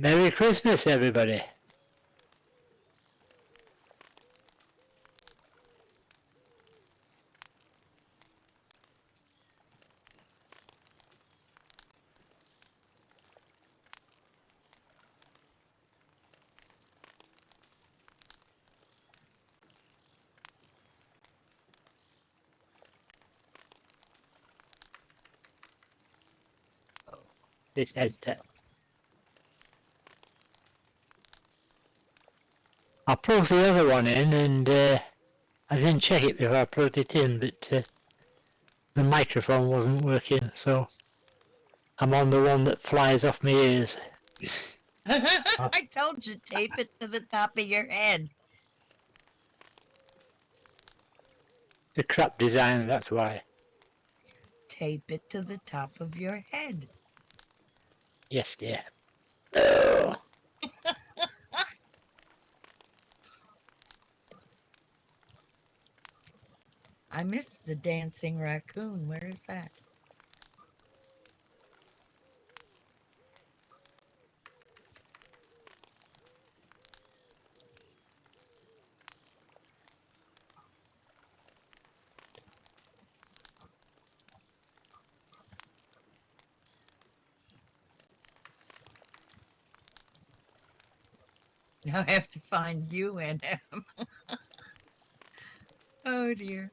Merry Christmas, everybody. This headset. I plugged the other one in and I didn't check it before I plugged it in, but the microphone wasn't working, so I'm on the one that flies off my ears. I told you, tape it to the top of your head. The crap design, that's why. Tape it to the top of your head. Yes, dear. Oh. I missed the dancing raccoon. Where is that? Now I have to find you and him. Oh dear.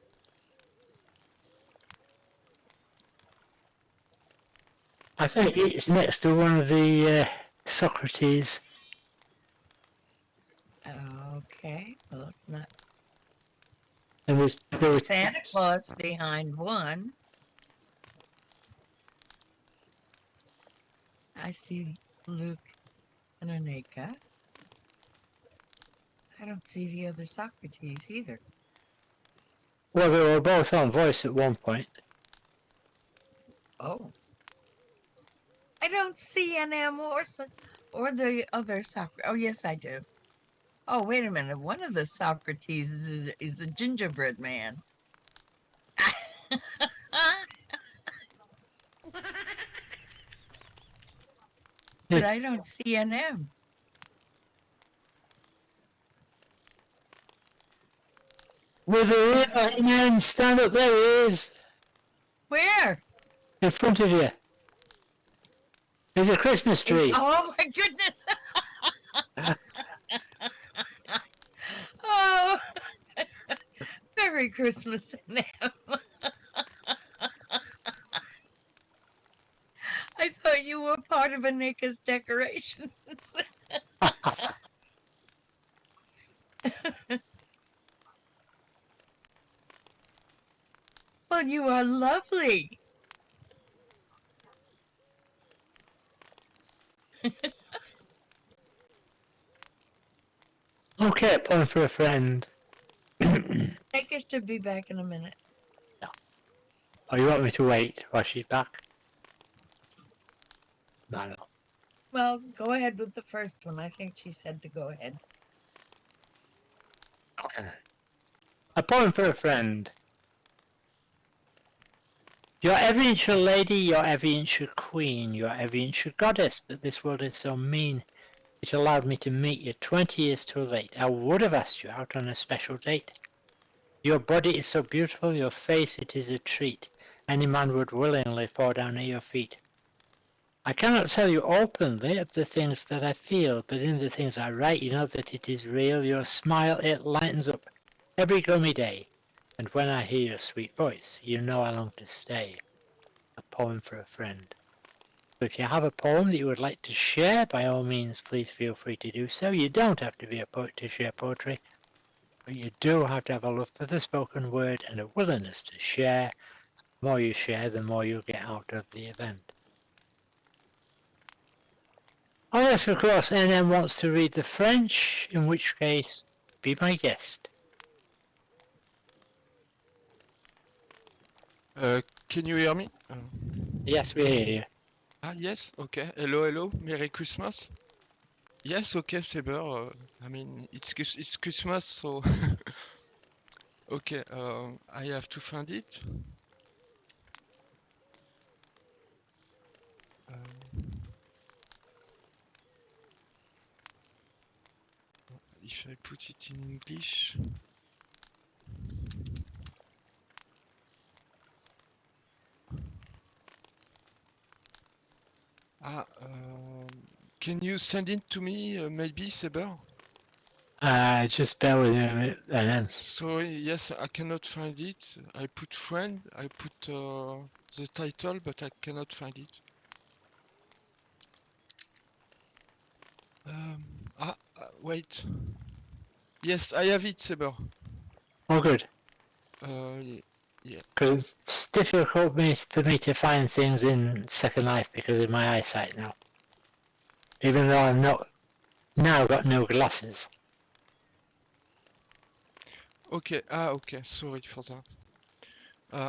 I think it's next to one of the Socrates. Okay, well, it's not. And there was Santa Claus behind one. I see Luke and Aneka. I don't see the other Socrates either. well, they were both on voice at one point. Oh. I don't see NM or the other Socrates. Oh, yes, I do. Oh, wait a minute. One of the Socrates is a gingerbread man. But I don't see NM. With a real man, stand up, there he is. Where? In front of you. There's a Christmas tree. Oh my goodness. Oh, Merry Christmas, NM. I thought you were part of Anika's decorations. Well, you are lovely. Okay, point for a friend. Anika should be back in a minute. No. Oh, you want me to wait while she's back? No. Well, go ahead with the first one. I think she said to go ahead. Okay. A poem for a friend. You're every inch a lady, you're every inch a queen, you're every inch a goddess, but this world is so mean. It allowed me to meet you 20 years too late. I would have asked you out on a special date. Your body is so beautiful, your face, it is a treat. Any man would willingly fall down at your feet. I cannot tell you openly of the things that I feel, but in the things I write you know that it is real. Your smile, it lightens up every gloomy day, and when I hear your sweet voice, you know I long to stay. A poem for a friend. So if you have a poem that you would like to share, by all means, please feel free to do so. You don't have to be a poet to share poetry, but you do have to have a love for the spoken word and a willingness to share. The more you share, the more you'll get out of the event. Unless, of course, NM wants to read the French, in which case, be my guest. Can you hear me? Yes, we hear you. Ah, yes, okay. Hello, hello. Merry Christmas. Yes, okay, Saber. I mean, it's Christmas, so okay. I have to find it. if I put it in English. Can you send it to me, maybe, Seber? Just bear with me a minute, and then. Sorry, yes, I cannot find it. I put friend, I put the title, but I cannot find it. Wait. Yes, I have it, Seber. Oh, good. Yeah. Because it's difficult for me to find things in Second Life because of my eyesight now. Even though I've not now got no glasses. Ok, ok, sorry for that.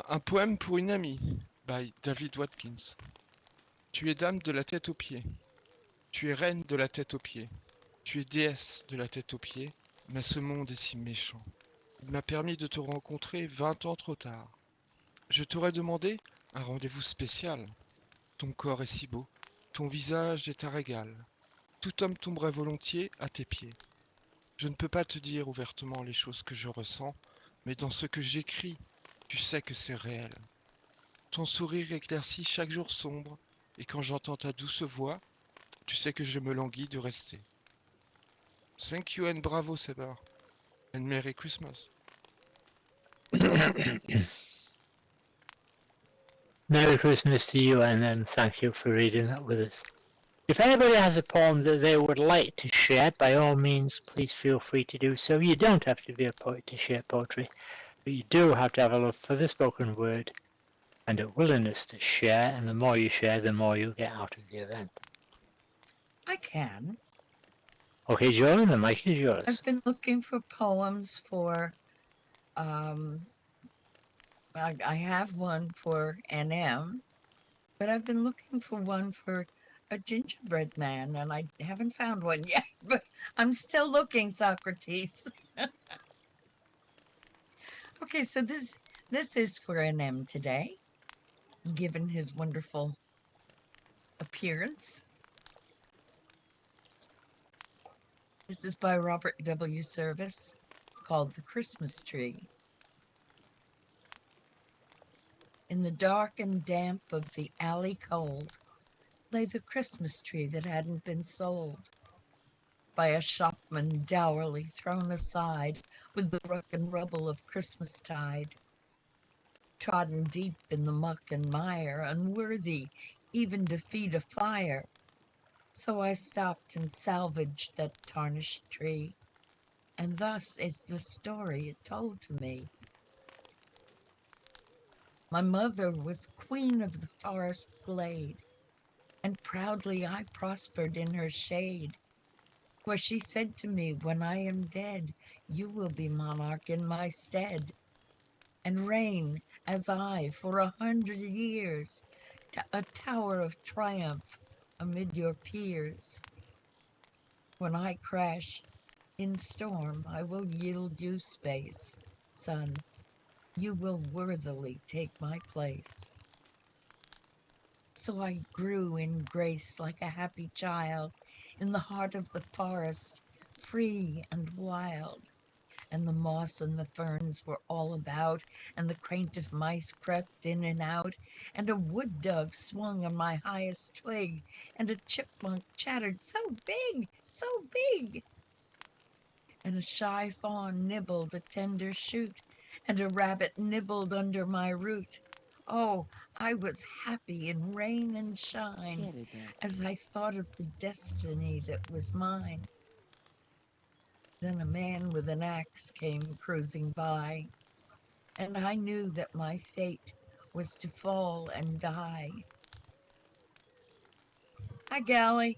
Un poème pour une amie, by David Watkins. Tu es dame de la tête aux pieds. Tu es reine de la tête aux pieds. Tu es déesse de la tête aux pieds. Mais ce monde est si méchant. Il m'a permis de te rencontrer 20 ans trop tard. Je t'aurais demandé un rendez-vous spécial. Ton corps est si beau. Ton visage est un régal. Tout homme tomberait volontiers à tes pieds. Je ne peux pas te dire ouvertement les choses que je ressens, mais dans ce que j'écris, tu sais que c'est réel. Ton sourire éclaircit chaque jour sombre, et quand j'entends ta douce voix, tu sais que je me languis de rester. Thank you and bravo, Sebar. And Merry Christmas. Merry Christmas to you, and thank you for reading that with us. If anybody has a poem that they would like to share, by all means, please feel free to do so. You don't have to be a poet to share poetry, but you do have to have a love for the spoken word and a willingness to share, and the more you share, the more you get out of the event. I can. Okay, Jordan, the mic is yours. I've been looking for poems for, I have one for NM, but I've been looking for one for a gingerbread man, and I haven't found one yet, but I'm still looking, Socrates. Okay, so this is for NM today, given his wonderful appearance. This is by Robert W. Service. It's called The Christmas Tree. In the dark and damp of the alley cold lay the Christmas tree that hadn't been sold, by a shopman dourly thrown aside with the ruck and rubble of Christmastide, trodden deep in the muck and mire, unworthy even to feed a fire. So I stopped and salvaged that tarnished tree, and thus is the story it told to me. My mother was queen of the forest glade, and proudly I prospered in her shade. For she said to me, when I am dead, you will be monarch in my stead, and reign as I for 100 years, a tower of triumph amid your peers. When I crash in storm, I will yield you space, son. You will worthily take my place. So I grew in grace like a happy child in the heart of the forest, free and wild. And the moss and the ferns were all about, and the craintive mice crept in and out, and a wood dove swung on my highest twig, and a chipmunk chattered so big, so big. And a shy fawn nibbled a tender shoot, and a rabbit nibbled under my root. Oh, I was happy in rain and shine as I thought of the destiny that was mine. Then a man with an axe came cruising by, and I knew that my fate was to fall and die. Hi, Gally.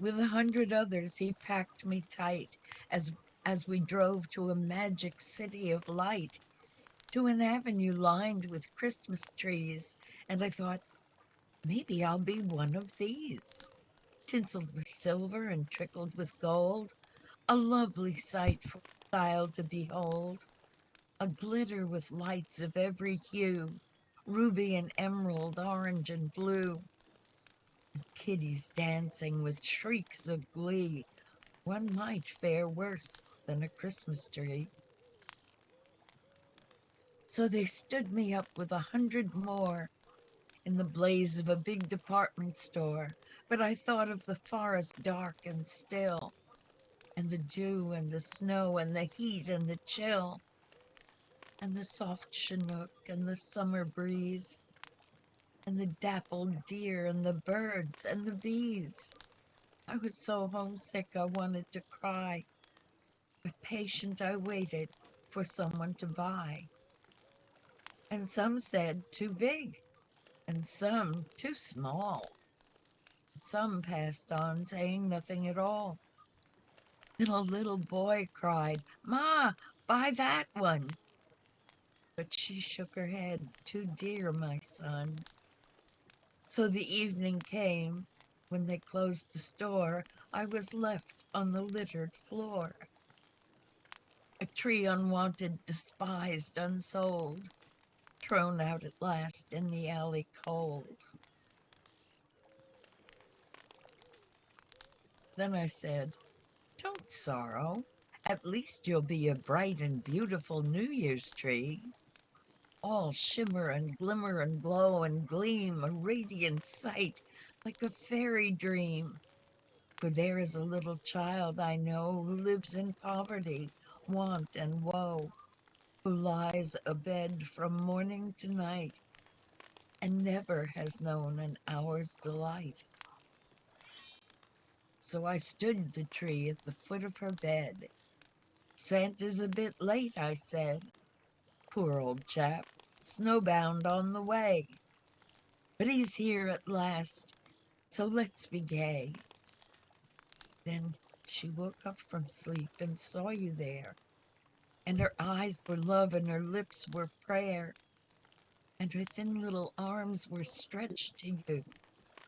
With 100 others, he packed me tight as we drove to a magic city of light, to an avenue lined with Christmas trees, and I thought, maybe I'll be one of these, tinselled with silver and trickled with gold, a lovely sight for a child to behold, a glitter with lights of every hue, ruby and emerald, orange and blue. Kiddies dancing with shrieks of glee. One might fare worse than a Christmas tree. So they stood me up with 100 more in the blaze of a big department store. But I thought of the forest dark and still, and the dew and the snow and the heat and the chill, and the soft chinook and the summer breeze, and the dappled deer and the birds and the bees. I was so homesick I wanted to cry, but patient I waited for someone to buy. And some said too big, and some too small. Some passed on saying nothing at all. Then a little boy cried, "Ma, buy that one." But she shook her head, "Too dear, my son." So the evening came. When they closed the store, I was left on the littered floor. A tree unwanted, despised, unsold, thrown out at last in the alley cold. Then I said, "Don't sorrow. At least you'll be a bright and beautiful New Year's tree. All shimmer and glimmer and glow and gleam, a radiant sight like a fairy dream. For there is a little child I know who lives in poverty, want, and woe, who lies abed from morning to night and never has known an hour's delight." So I stood the tree at the foot of her bed. "Santa's a bit late," I said. "Poor old chap, snowbound on the way. But he's here at last, so let's be gay." Then she woke up from sleep and saw you there, and her eyes were love and her lips were prayer, and her thin little arms were stretched to you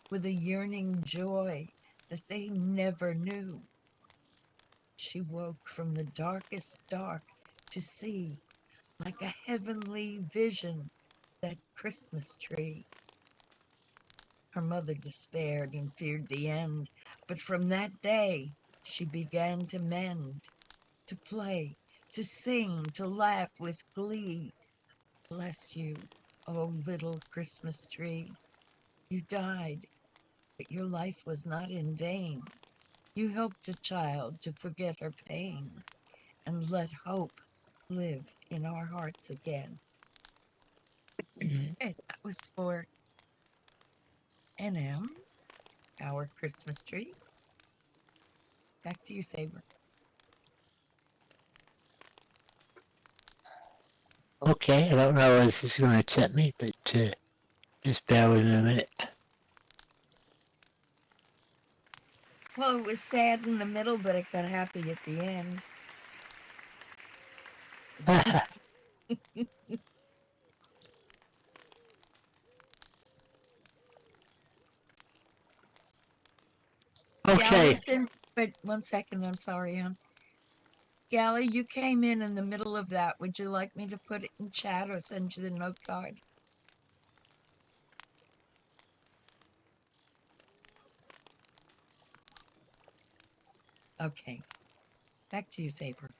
with a yearning joy that they never knew. She woke from the darkest dark to see, like a heavenly vision, that Christmas tree. Her mother despaired and feared the end, but from that day she began to mend, to play, to sing, to laugh with glee. Bless you, oh little Christmas tree. You died, but your life was not in vain. You helped a child to forget her pain and let hope live in our hearts again. And that was for NM, our Christmas tree. Back to you, Saber. Okay, I don't know where this is going to take me, but just bear with me a minute. Well, it was sad in the middle, but it got happy at the end. Gally, Okay, but 1 second, I'm sorry, Gally, you came in the middle of that. Would you like me to put it in chat or send you the note card? Okay, back to you, Saber.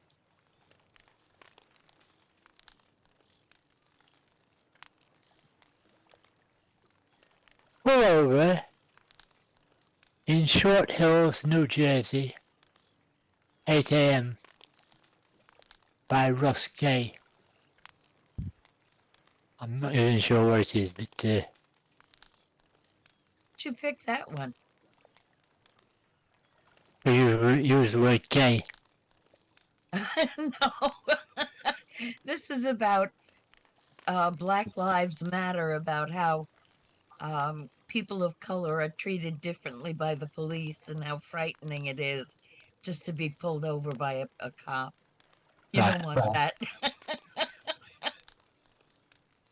we're over in Short Hills, New Jersey, 8 a.m. by Russ K. I'm not even sure where it is, but Did you pick that one? we use the word K. No. This is about Black Lives Matter, about how people of color are treated differently by the police and how frightening it is just to be pulled over by a cop. You Right. don't want that.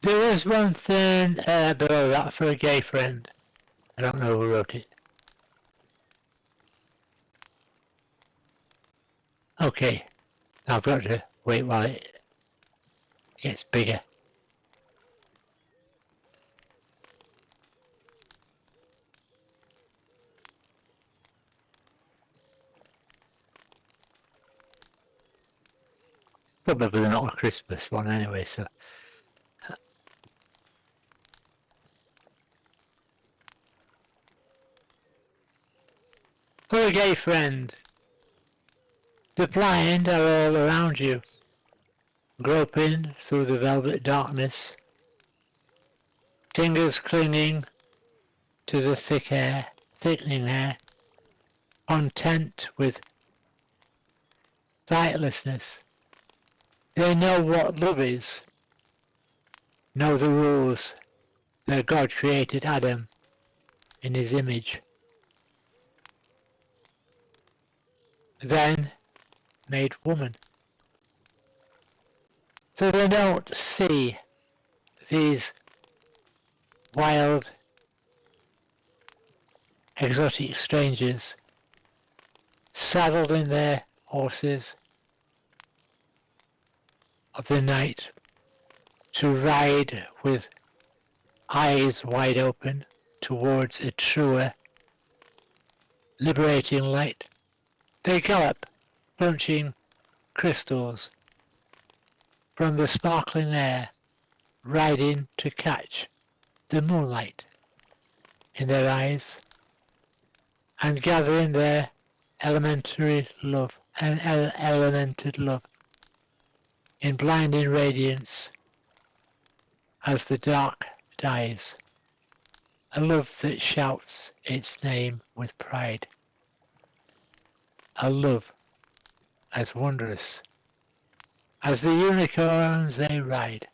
There is one thing below that for a gay friend. I don't know who wrote it. Okay, I've got to wait while it gets bigger. Probably not a Christmas one anyway, so. For a gay friend, the blind are all around you, groping through the velvet darkness, fingers clinging to the thickening hair, content with sightlessness. They know what love is, know the rules that God created Adam in his image, then made woman. So they don't see these wild, exotic strangers saddled in their horses of the night to ride with eyes wide open towards a truer, liberating light. They gallop, crunching crystals from the sparkling air, riding to catch the moonlight in their eyes, and gathering their elemented love in blinding radiance as the dark dies, a love that shouts its name with pride, a love as wondrous as the unicorns they ride.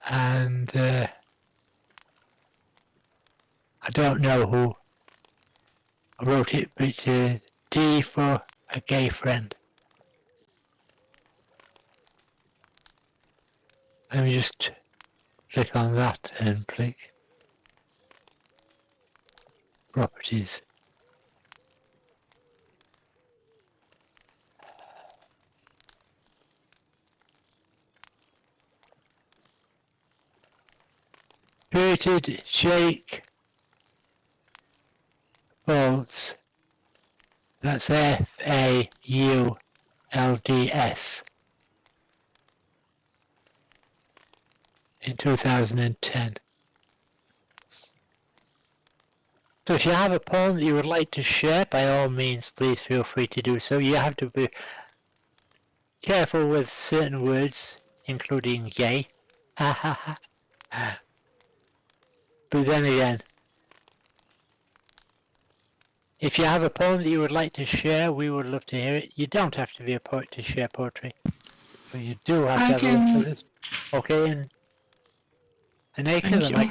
And I don't know who wrote it, but D for a gay friend. Let me just click on that and click properties. Created Jake Faulds, that's Faulds, in 2010. So if you have a poem that you would like to share, by all means, please feel free to do so. You have to be careful with certain words, including gay. But then again, if you have a poem that you would like to share, we would love to hear it. You don't have to be a poet to share poetry, but you do have to have a love for this. Okay, and Aneka, the mic.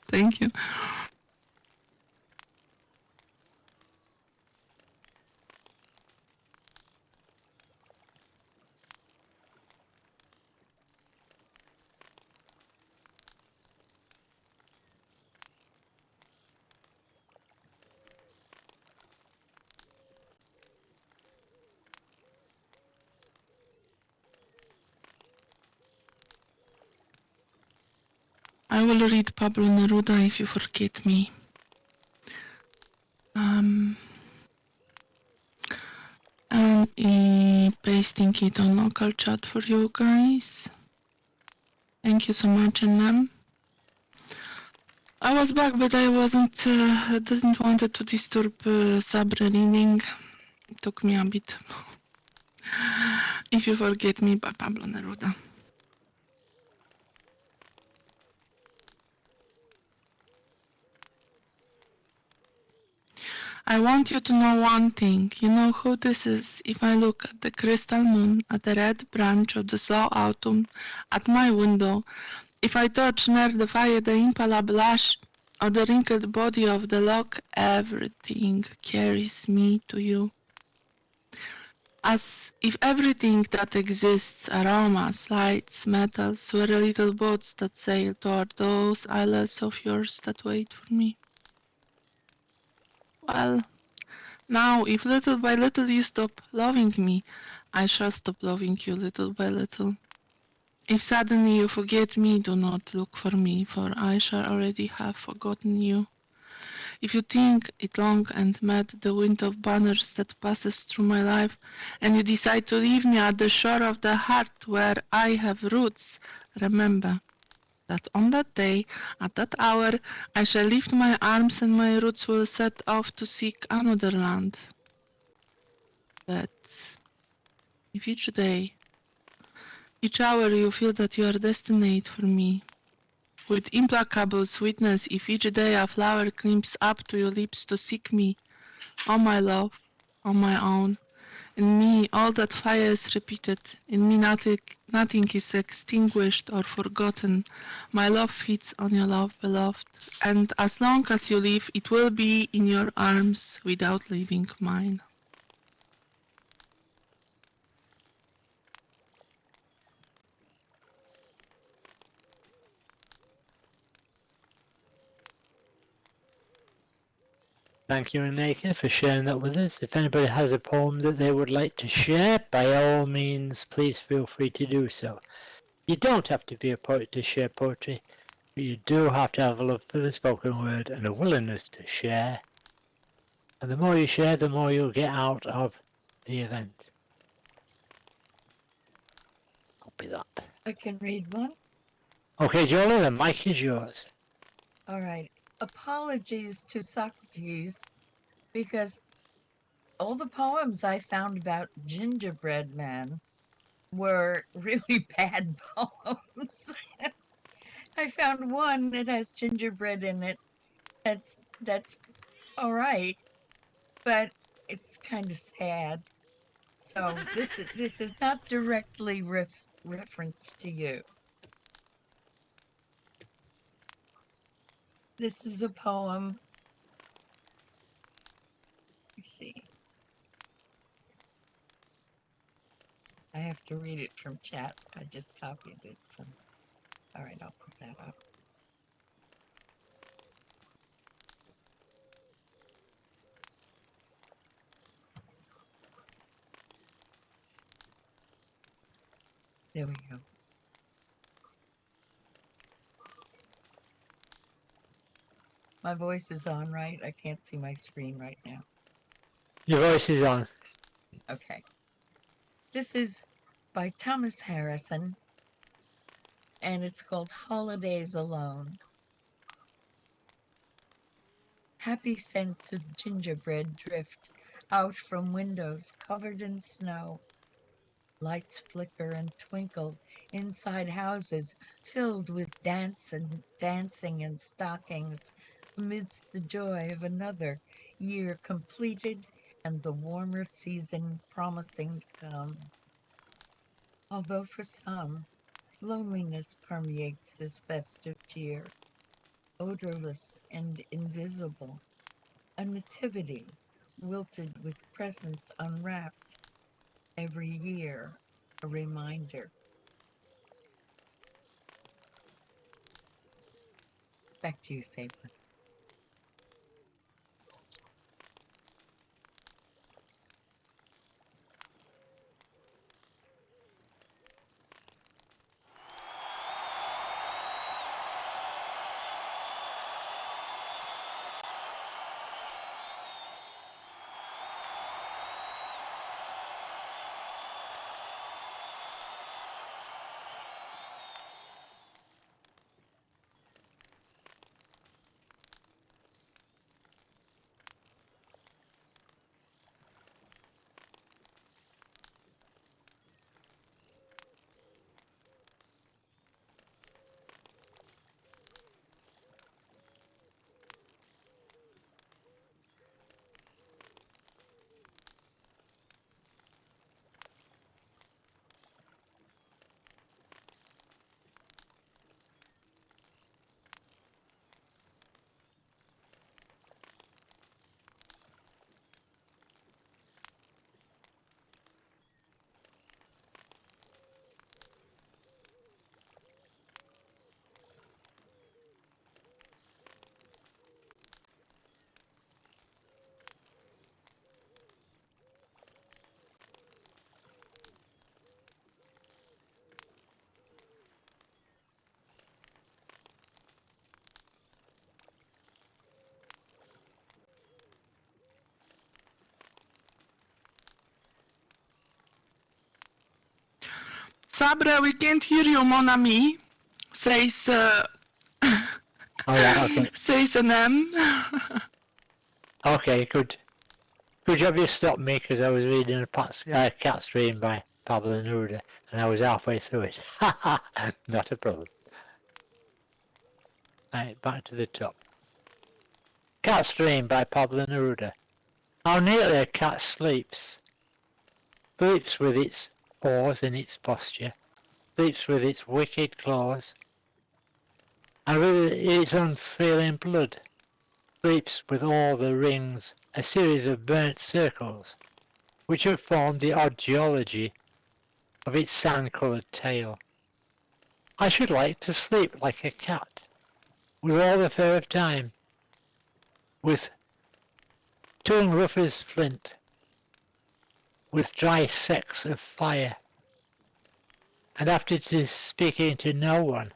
Thank you. I will read Pablo Neruda if you forget me. And pasting it on local chat for you guys. Thank you so much, and I was back, but I didn't want to disturb Sabre reading. It took me a bit. If you forget me, by Pablo Neruda. I want you to know one thing. You know who this is. If I look at the crystal moon, at the red branch of the slow autumn, at my window, if I touch near the fire the impala blush, or the wrinkled body of the log, everything carries me to you. As if everything that exists, aromas, lights, metals, were little boats that sail toward those islands of yours that wait for me. Well, now, if little by little you stop loving me, I shall stop loving you little by little. If suddenly you forget me, do not look for me, for I shall already have forgotten you. If you think it long and mad, the wind of banners that passes through my life, and you decide to leave me at the shore of the heart where I have roots, remember that on that day, at that hour, I shall lift my arms and my roots will set off to seek another land. But if each day, each hour you feel that you are destined for me, with implacable sweetness, if each day a flower climbs up to your lips to seek me, oh my love, oh my own, in me all that fire is repeated, in me nothing is extinguished or forgotten. My love feeds on your love, beloved, and as long as you live, it will be in your arms without leaving mine. Thank you, Aneka, for sharing that with us. If anybody has a poem that they would like to share, by all means, please feel free to do so. You don't have to be a poet to share poetry, but you do have to have a love for the spoken word and a willingness to share. And the more you share, the more you'll get out of the event. Copy that. I can read one. Okay, Jolie, the mic is yours. All right. Apologies to Socrates because all the poems I found about gingerbread men were really bad poems. I found one that has gingerbread in it. That's all right, but it's kind of sad. So this is not directly reference to you. This is a poem. Let's see. I have to read it from chat. I just copied it from. All right, I'll put that up. There we go. My voice is on, right? I can't see my screen right now. Your voice is on. Okay. This is by Thomas Harrison, and it's called Holidays Alone. Happy scents of gingerbread drift out from windows covered in snow. Lights flicker and twinkle inside houses filled with dancing and stockings amidst the joy of another year completed and the warmer season promising to come. Although for some, loneliness permeates this festive cheer, odorless and invisible, a nativity wilted with presents unwrapped, every year a reminder. Back to you, Saber. Sabre, we can't hear you, mon ami, says, Oh yeah, okay. says an M. Okay, good. Good job you stopped me because I was reading a cat stream by Pablo Neruda and I was halfway through it. Not a problem. Right, back to the top. Cat stream by Pablo Neruda. How neatly a cat sleeps. Sleeps with its paws in its posture. Sleeps with its wicked claws. And with its unfeeling blood. Sleeps with all the rings, a series of burnt circles, which have formed the odd geology of its sand-coloured tail. I should like to sleep like a cat, with all the fur of time, with tongue rough as flint, with dry sex of fire, and after speaking to no one,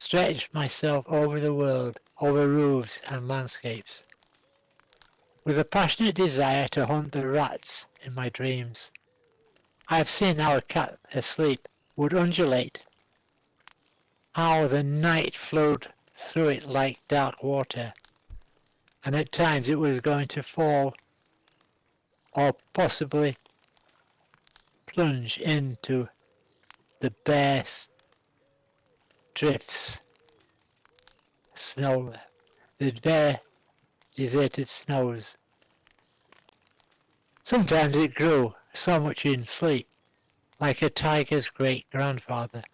stretch myself over the world, over roofs and landscapes, with a passionate desire to hunt the rats in my dreams. I have seen how a cat asleep would undulate, how the night flowed through it like dark water, and at times it was going to fall or possibly plunge into the bare drifts, snow, the bare deserted snows. Sometimes it grew so much in sleep, like a tiger's great-grandfather,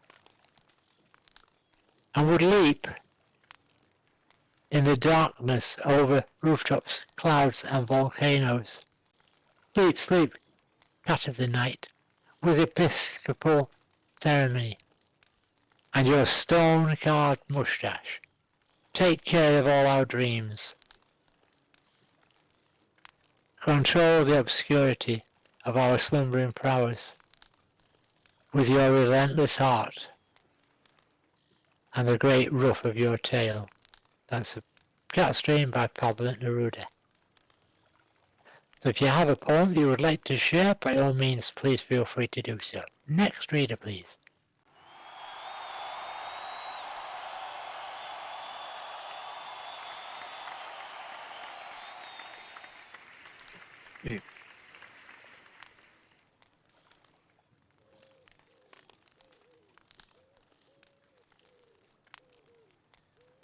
and would leap in the darkness over rooftops, clouds and volcanoes. Sleep, sleep, cat of the night, with episcopal ceremony, and your stone-carved moustache. Take care of all our dreams. Control the obscurity of our slumbering prowess with your relentless heart and the great ruff of your tail. That's a cat stream by Pablo Neruda. So if you have a poem that you would like to share, by all means, please feel free to do so. Next reader, please.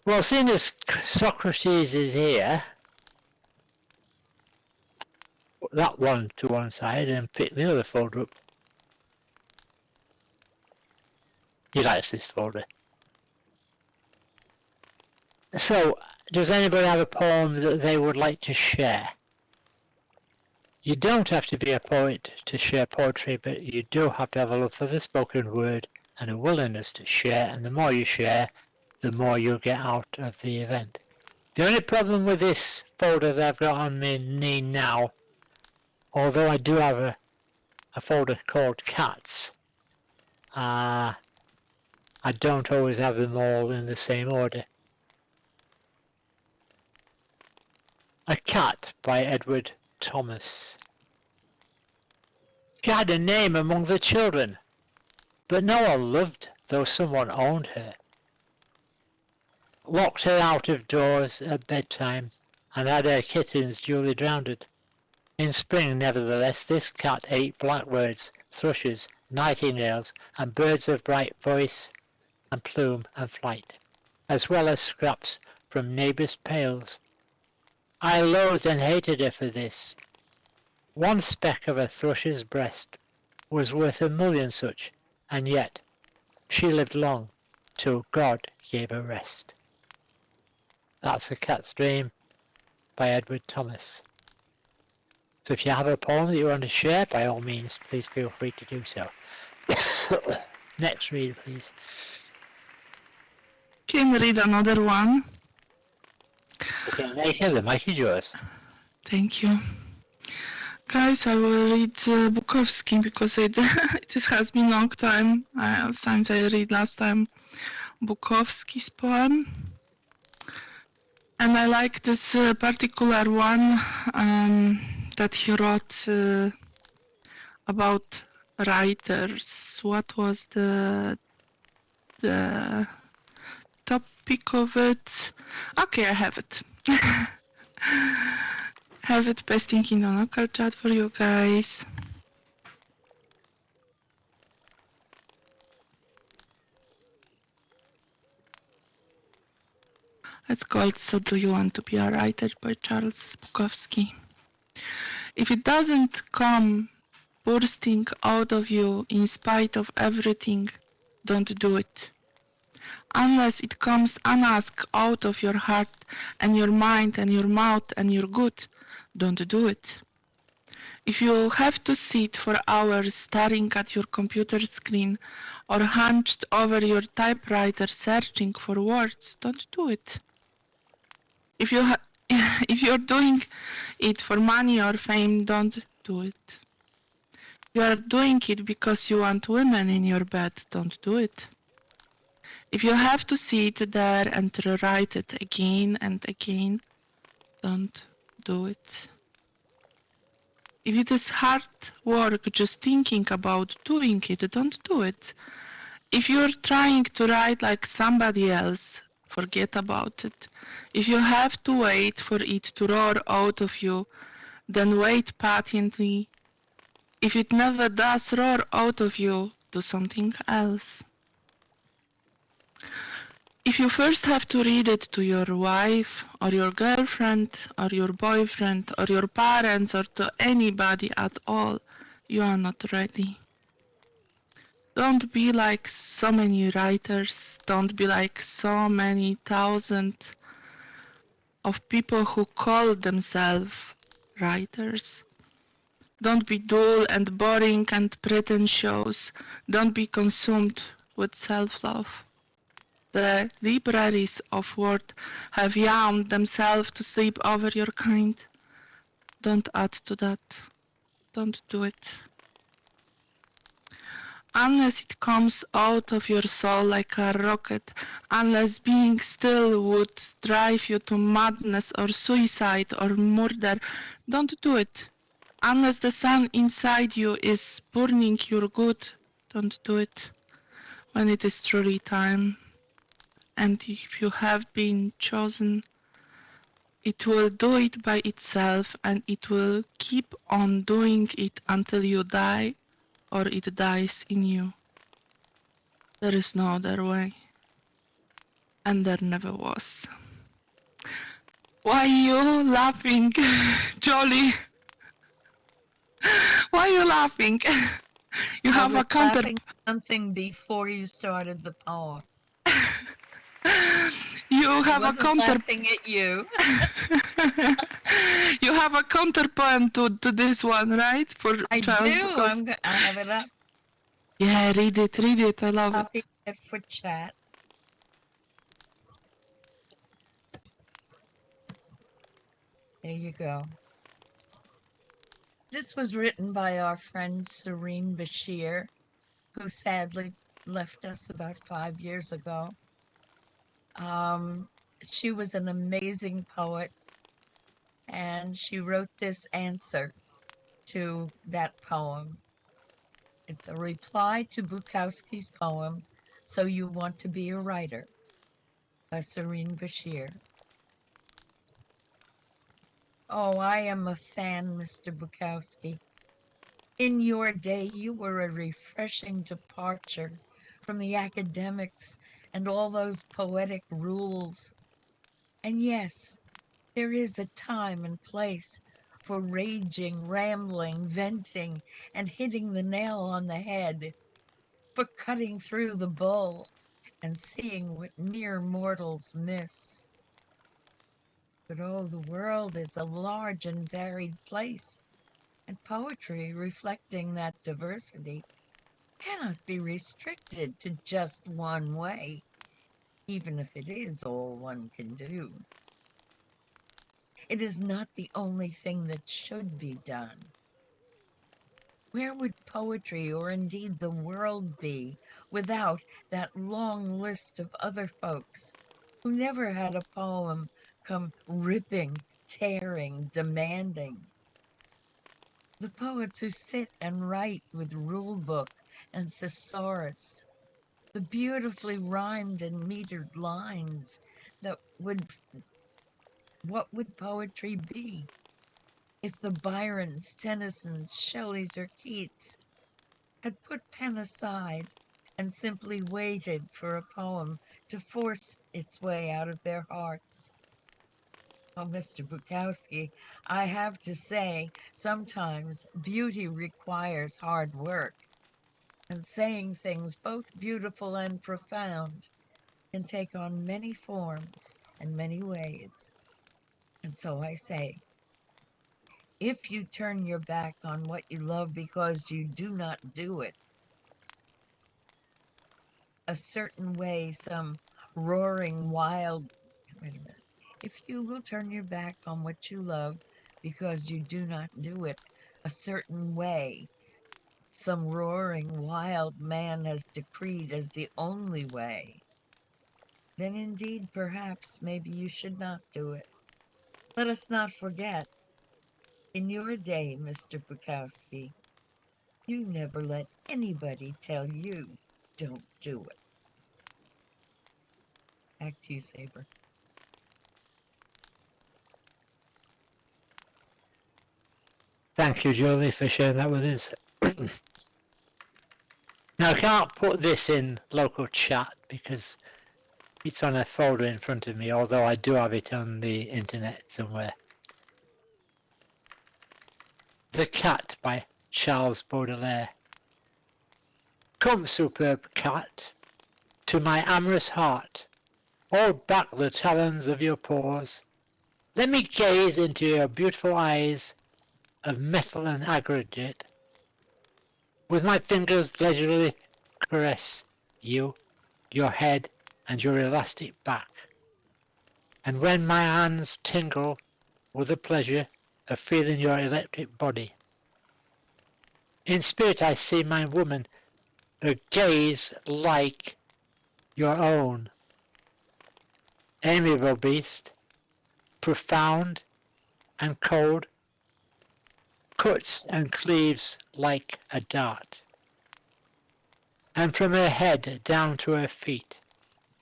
Well, seeing as Socrates is here, put that one to one side and pick the other folder up. He likes this folder. So, does anybody have a poem that they would like to share? You don't have to be a poet to share poetry, but you do have to have a love for the spoken word and a willingness to share, and the more you share, the more you'll get out of the event. The only problem with this folder that I've got on my knee now, although I do have a folder called cats, I don't always have them all in the same order. A Cat by Edward Thomas. She had a name among the children, but no one loved, though someone owned her. Locked her out of doors at bedtime, and had her kittens duly drowned. In spring, nevertheless, this cat ate blackbirds, thrushes, nightingales, and birds of bright voice and plume and flight, as well as scraps from neighbours' pails. I loathed and hated her for this. One speck of a thrush's breast was worth 1,000,000 such, and yet she lived long, till God gave her rest. That's A Cat's Dream by Edward Thomas. So if you have a poem that you want to share, by all means, please feel free to do so. Next reader, please. Can read another one. Okay, Nathan, the mic is yours. Thank you. Guys, I will read Bukowski because it has been a long time since I read last time Bukowski's poem. And I like this particular one that he wrote about writers. What was the topic of it? Okay, I have it. Have it pasting in the local chat for you guys. It's called So Do You Want to Be a Writer by Charles Bukowski. If it doesn't come bursting out of you in spite of everything, don't do it. Unless it comes unasked out of your heart and your mind and your mouth and your good, don't do it. If you have to sit for hours staring at your computer screen or hunched over your typewriter searching for words, don't do it. If you if you're doing it for money or fame, don't do it. You are doing it because you want women in your bed, don't do it. If you have to sit there and rewrite it again and again, don't do it. If it is hard work just thinking about doing it, don't do it. If you're trying to write like somebody else, forget about it. If you have to wait for it to roar out of you, then wait patiently. If it never does roar out of you, do something else. If you first have to read it to your wife, or your girlfriend, or your boyfriend, or your parents, or to anybody at all, you are not ready. Don't be like so many writers. Don't be like so many thousands of people who call themselves writers. Don't be dull and boring and pretentious. Don't be consumed with self-love. The libraries of words have yawned themselves to sleep over your kind. Don't add to that. Don't do it. Unless it comes out of your soul like a rocket, unless being still would drive you to madness or suicide or murder, don't do it. Unless the sun inside you is burning your good, don't do it. When it is truly time, and if you have been chosen, it will do it by itself, and it will keep on doing it until you die or it dies in you. There is no other way, and there never was. Why you laughing, Jolly? Why you laughing? You I have was a counter. laughing at something before you started the poem. You I have a wasn't counter. laughing at you. You have a counter poem to this one, right? For I Charles do. Bukowski. I have it up. Yeah, read it. I love it. Copy it for chat. There you go. This was written by our friend Serene Bashir, who sadly left us about 5 years ago. She was an amazing poet, and she wrote this answer to that poem. It's a reply to Bukowski's poem, So You Want to Be a Writer, by Serene Bashir. Oh, I am a fan, Mr. Bukowski. In your day, you were a refreshing departure from the academics and all those poetic rules. And yes, there is a time and place for raging, rambling, venting, and hitting the nail on the head, for cutting through the bull and seeing what mere mortals miss. But oh, the world is a large and varied place, and poetry reflecting that diversity cannot be restricted to just one way, even if it is all one can do. It is not the only thing that should be done. Where would poetry, or indeed the world, be without that long list of other folks who never had a poem come ripping, tearing, demanding? The poets who sit and write with rule book and thesaurus, the beautifully rhymed and metered lines that what would poetry be if the Byrons, Tennysons, Shelleys, or Keats had put pen aside and simply waited for a poem to force its way out of their hearts? Oh, Mr. Bukowski, I have to say, sometimes beauty requires hard work, and saying things both beautiful and profound can take on many forms and many ways. And so I say, if you turn your back on what you love because you do not do it a certain way, some roaring wild, wait a minute. If you will turn your back on what you love because you do not do it a certain way, some roaring wild man has decreed as the only way, then indeed perhaps maybe you should not do it. Let us not forget, in your day, Mr. Bukowski, you never let anybody tell you don't do it. Back to you, Saber. Thank you, Jolie, for sharing that with us. Now, I can't put this in local chat because it's on a folder in front of me, although I do have it on the internet somewhere. The Cat by Charles Baudelaire. Come, superb cat, to my amorous heart, hold back the talons of your paws. Let me gaze into your beautiful eyes of metal and aggregate. With my fingers leisurely caress you, your head, and your elastic back. And when my hands tingle with the pleasure of feeling your electric body, in spirit I see my woman, her gaze like your own. Amiable beast, profound and cold, cuts and cleaves like a dart. And from her head down to her feet,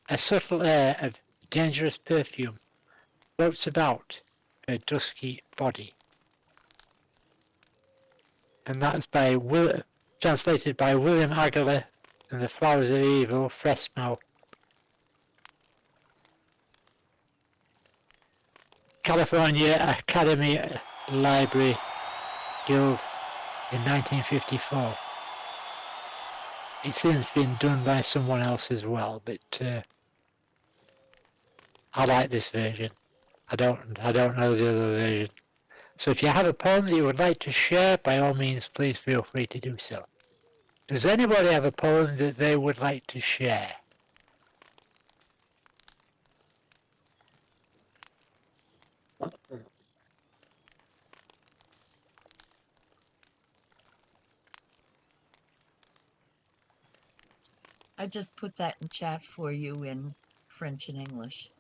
a subtle air of dangerous perfume floats about her dusky body. And that's by translated by William Aguilar in The Flowers of Evil, Fresno, California Academy Library Guild in 1954. It's since been done by someone else as well, but I like this version. I don't know the other version. So if you have a poem that you would like to share, by all means, please feel free to do so. Does anybody have a poem that they would like to share? I just put that in chat for you in French and English.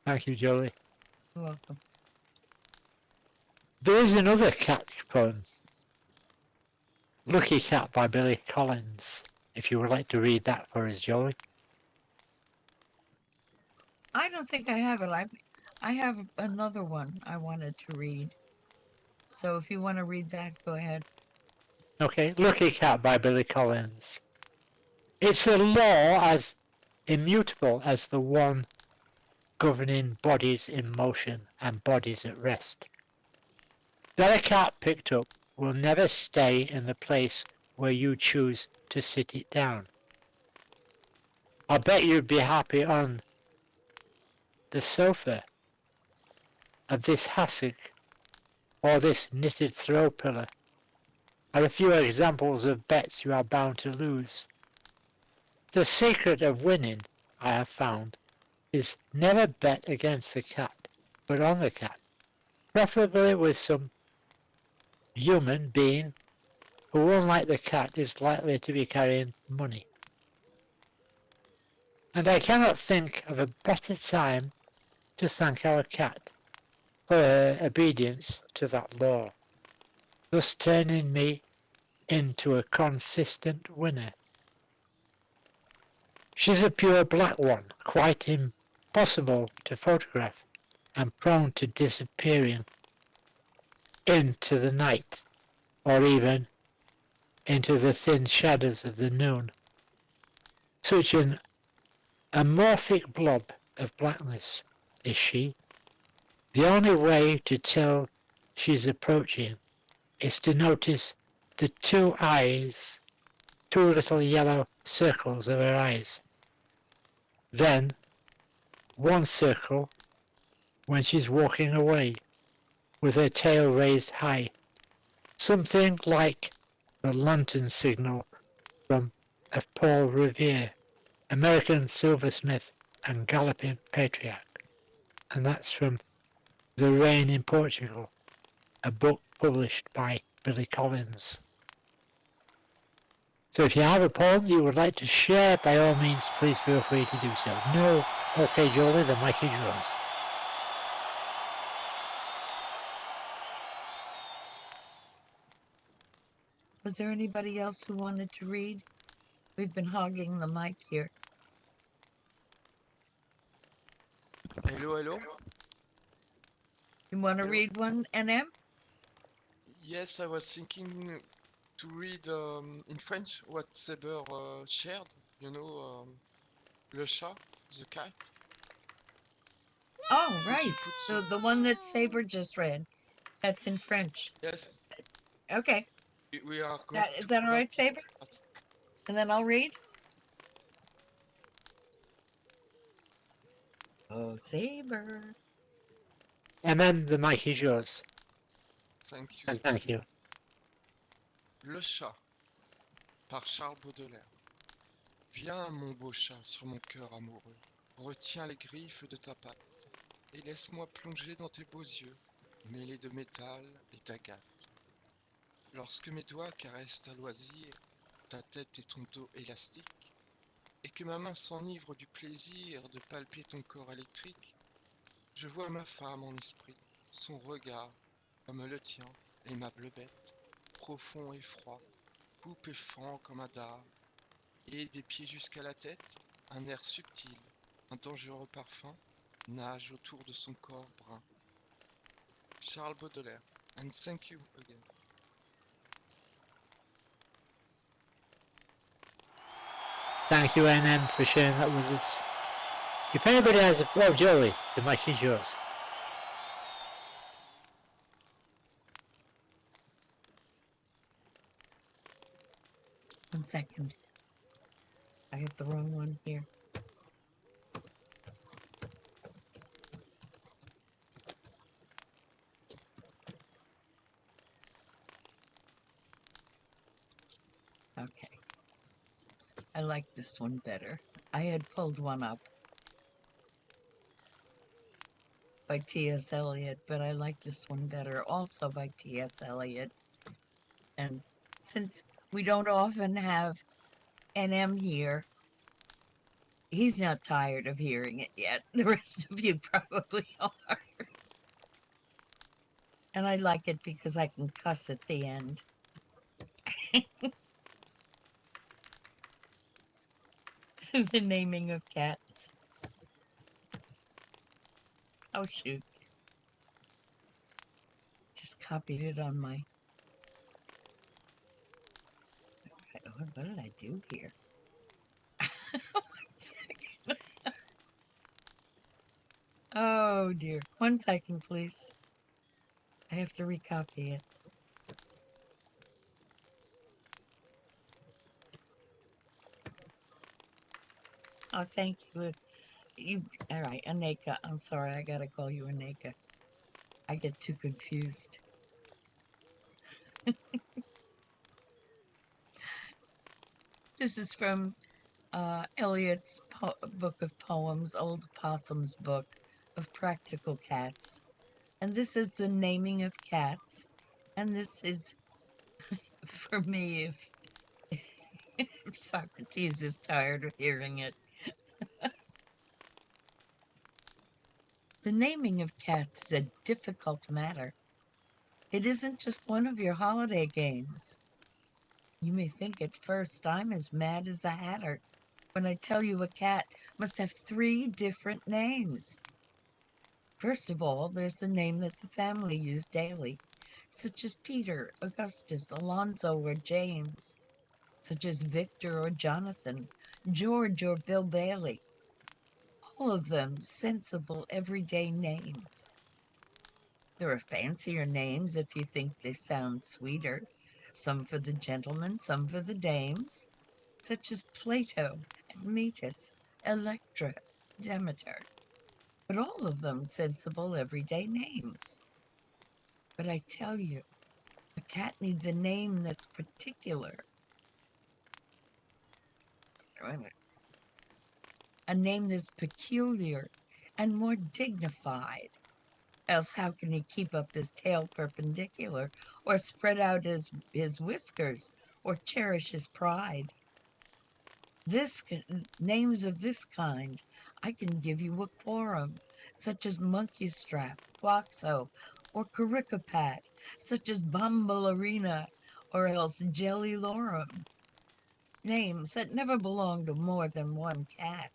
Thank you, Jolie. You're welcome. There is another cat poem, Lucky Cat by Billy Collins, if you would like to read that for us, Jolie. I don't think I have it. I have another one I wanted to read. So if you want to read that, go ahead. Okay, Lucky Cat by Billy Collins. It's a law as immutable as the one governing bodies in motion and bodies at rest, that a cat picked up will never stay in the place where you choose to sit it down. I bet you'd be happy on the sofa of this hassock or this knitted throw pillow are a few examples of bets you are bound to lose. The secret of winning, I have found, is never bet against the cat, but on the cat, preferably with some human being who, unlike the cat, is likely to be carrying money. And I cannot think of a better time to thank our cat for her obedience to that law. thus turning me into a consistent winner. She's a pure black one, quite impossible to photograph, and prone to disappearing into the night, or even into the thin shadows of the noon. Such an amorphic blob of blackness is she. The only way to tell she's approaching is to notice the two little yellow circles of her eyes. Then one circle when she's walking away with her tail raised high, something like the lantern signal from of Paul Revere, American silversmith and galloping patriarch. And that's from The Rain in Portugal, a book published by Billy Collins. So if you have a poem you would like to share, by all means, please feel free to do so. No, okay, Jolie, the mic is yours. Was there anybody else who wanted to read? We've been hogging the mic here. Hello, hello. You want to Hello. read one, NM? Yes, I was thinking to read in French what Saber shared. You know, le chat, the cat. Oh, Could you right. put The one that Saber just read. That's in French. Yes, Okay. we are going Is to that all that right, Saber? fast. And then I'll read. Oh, Saber. MM, the mic is yours. Thank you, And thank you. Le chat, par Charles Baudelaire. Viens, mon beau chat, sur mon cœur amoureux. Retiens les griffes de ta patte et laisse-moi plonger dans tes beaux yeux, mêlés de métal et d'agate. Lorsque mes doigts caressent à loisir ta tête et ton dos élastique, et que ma main s'enivre du plaisir de palper ton corps électrique, je vois ma femme en esprit, son regard, comme le tien, aimable bête, profond et froid, coupe et fend comme un dard, et des pieds jusqu'à la tête, un air subtil, un dangereux parfum, nage autour de son corps brun. Charles Baudelaire, and thank you again. Thank you, NM, for sharing that with us. If anybody has a... Oh, Jolie, the mic is yours. One second. I have the wrong one here. Okay. I like this one better. I had pulled one up by T.S. Eliot, but I like this one better, also by T.S. Eliot. And since we don't often have NM here, he's not tired of hearing it yet. The rest of you probably are. And I like it because I can cuss at the end. The naming of cats. Oh, shoot. Just copied it on my... What did I do here? One second. Oh, dear. 1 second, please. I have to recopy it. Oh, thank you. All right, Aneka. I'm sorry, I gotta call you Aneka. I get too confused. This is from Eliot's book of poems, Old Possum's book of practical cats. And this is the naming of cats. And this is, for me, if Socrates is tired of hearing it. The naming of cats is a difficult matter. It isn't just one of your holiday games. You may think at first I'm as mad as a hatter when I tell you a cat must have 3 different names. First of all, there's the name that the family use daily, such as Peter, Augustus, Alonzo, or James, such as Victor or Jonathan, George or Bill Bailey. All of them sensible, everyday names. There are fancier names if you think they sound sweeter, some for the gentlemen, some for the dames, such as Plato, Admetus, Electra, Demeter, but all of them sensible, everyday names. But I tell you, a cat needs a name that's particular, a name that's peculiar and more dignified. Else how can he keep up his tail perpendicular, or spread out his whiskers, or cherish his pride? Names of this kind, I can give you a quorum, such as Monkey Strap, Boxo, or Caricapat, such as Bombalurina, or else Jelly Lorem. Names that never belong to more than one cat.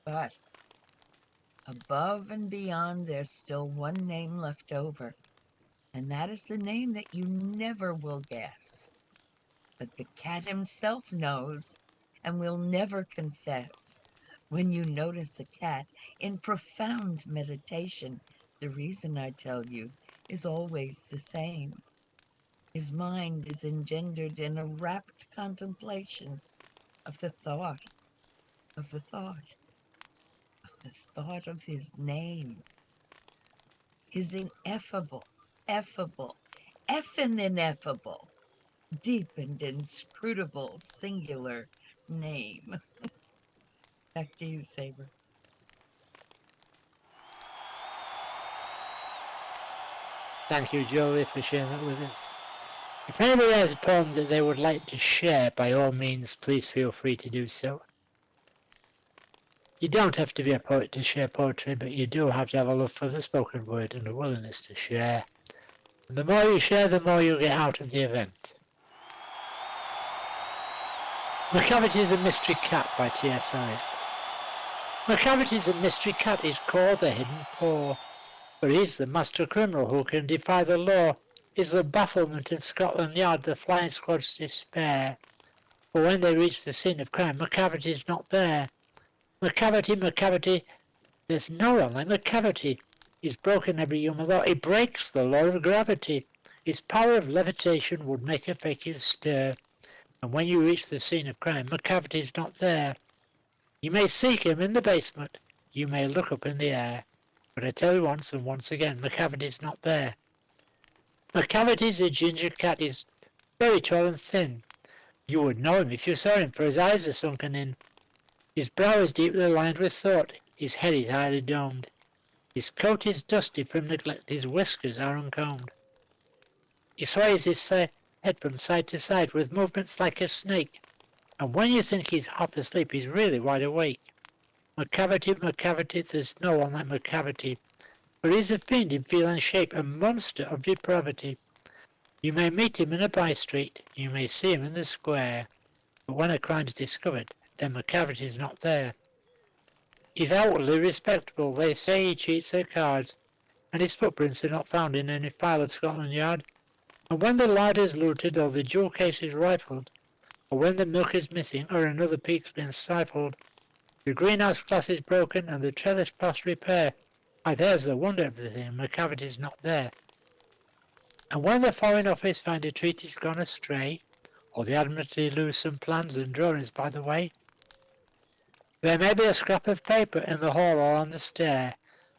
But above and beyond, there's still one name left over, and that is the name that you never will guess. But the cat himself knows and will never confess. When you notice a cat in profound meditation, the reason I tell you is always the same. His mind is engendered in a rapt contemplation of the thought, of the thought, of the thought of his name, his ineffable, effable, effin ineffable, deep and inscrutable singular name. Back to you, Saber. Thank you, Jolie, for sharing that with us. If anybody has a poem that they would like to share, by all means, please feel free to do so. You don't have to be a poet to share poetry, but you do have to have a love for the spoken word and a willingness to share. And the more you share, the more you get out of the event. Macavity the Mystery Cat by T.S. Eliot. Macavity the Mystery Cat is called the Hidden Paw, for he's the master criminal who can defy the law. Is the bafflement of Scotland Yard the flying squad's despair? For when they reach the scene of crime, Macavity's not there. Macavity, there's no one like Macavity. He's broken every human law. He breaks the law of gravity. His power of levitation would make a fakir stir. And when you reach the scene of crime, Macavity's not there. You may seek him in the basement. You may look up in the air. But I tell you once and once again, Macavity's not there. Macavity's a ginger cat. He's very tall and thin. You would know him if you saw him, for his eyes are sunken in. His brow is deeply lined with thought. His head is highly domed. His coat is dusty from neglect. His whiskers are uncombed. He sways his head from side to side with movements like a snake. And when you think he's half asleep, he's really wide awake. Macavity, there's no one like Macavity. For he's a fiend in feel and shape, a monster of depravity. You may meet him in a by-street, you may see him in the square, but when a crime's discovered, then Macavity's not there. He's outwardly respectable, they say he cheats at cards, and his footprints are not found in any file of Scotland Yard. And when the larder's looted, or the jewel case is rifled, or when the milk is missing, or another peak's been stifled, the greenhouse glass is broken, and the trellis past repair, why there's the wonder of the thing, Macavity's not there. And when the Foreign Office find a treaty's gone astray, or the Admiralty lose some plans and drawings by the way, there may be a scrap of paper in the hall or on the stair,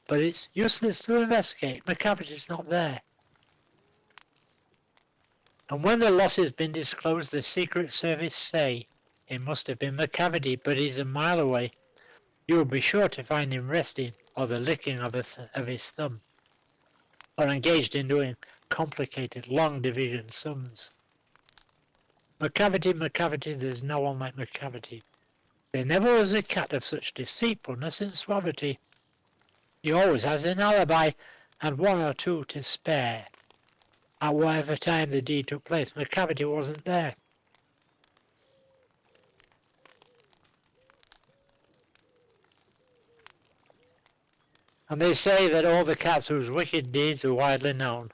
but it's useless to investigate, Macavity's not there. And when the loss has been disclosed, the Secret Service say, it must have been Macavity, but he's a mile away. You will be sure to find him resting, or the licking of his thumb, or engaged in doing complicated, long division sums. Macavity, there's no one like Macavity. There never was a cat of such deceitfulness and suavity. He always has an alibi, and 1 or 2 to spare. At whatever time the deed took place, the cavity wasn't there. And they say that all the cats whose wicked deeds are widely known.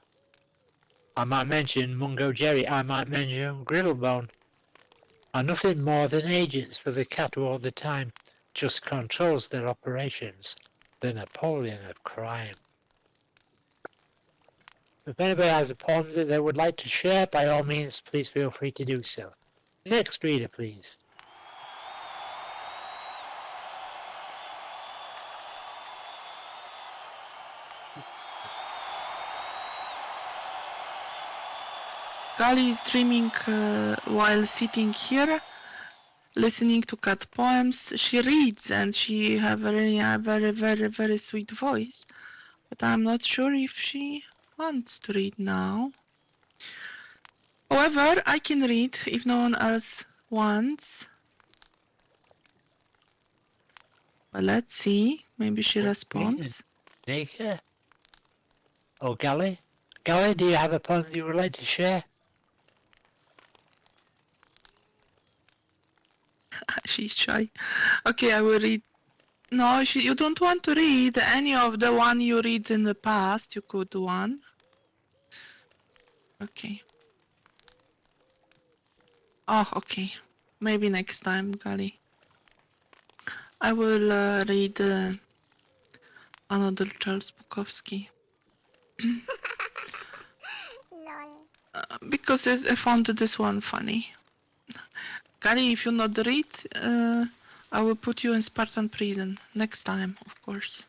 I might mention Mungo Jerry, I might mention Grillbone, are nothing more than agents for the cat who all the time just controls their operations, the Napoleon of crime. If anybody has a poem that they would like to share, by all means, please feel free to do so. Next reader, please. Gali is dreaming while sitting here, listening to cat poems. She reads and she have a very sweet voice, but I'm not sure if she wants to read now. However, I can read if no one else wants. Well, let's see. Maybe she responds. Nika? Or Gali? Gali, do you have a poem that you would like to share? She's shy. Okay, I will read. No, you don't want to read any of the one you read in the past. You could do one. Okay. Oh, okay. Maybe next time, Gali. I will read another Charles Bukowski. Because I found this one funny. Gali, if you not read, I will put you in Spartan prison next time, of course.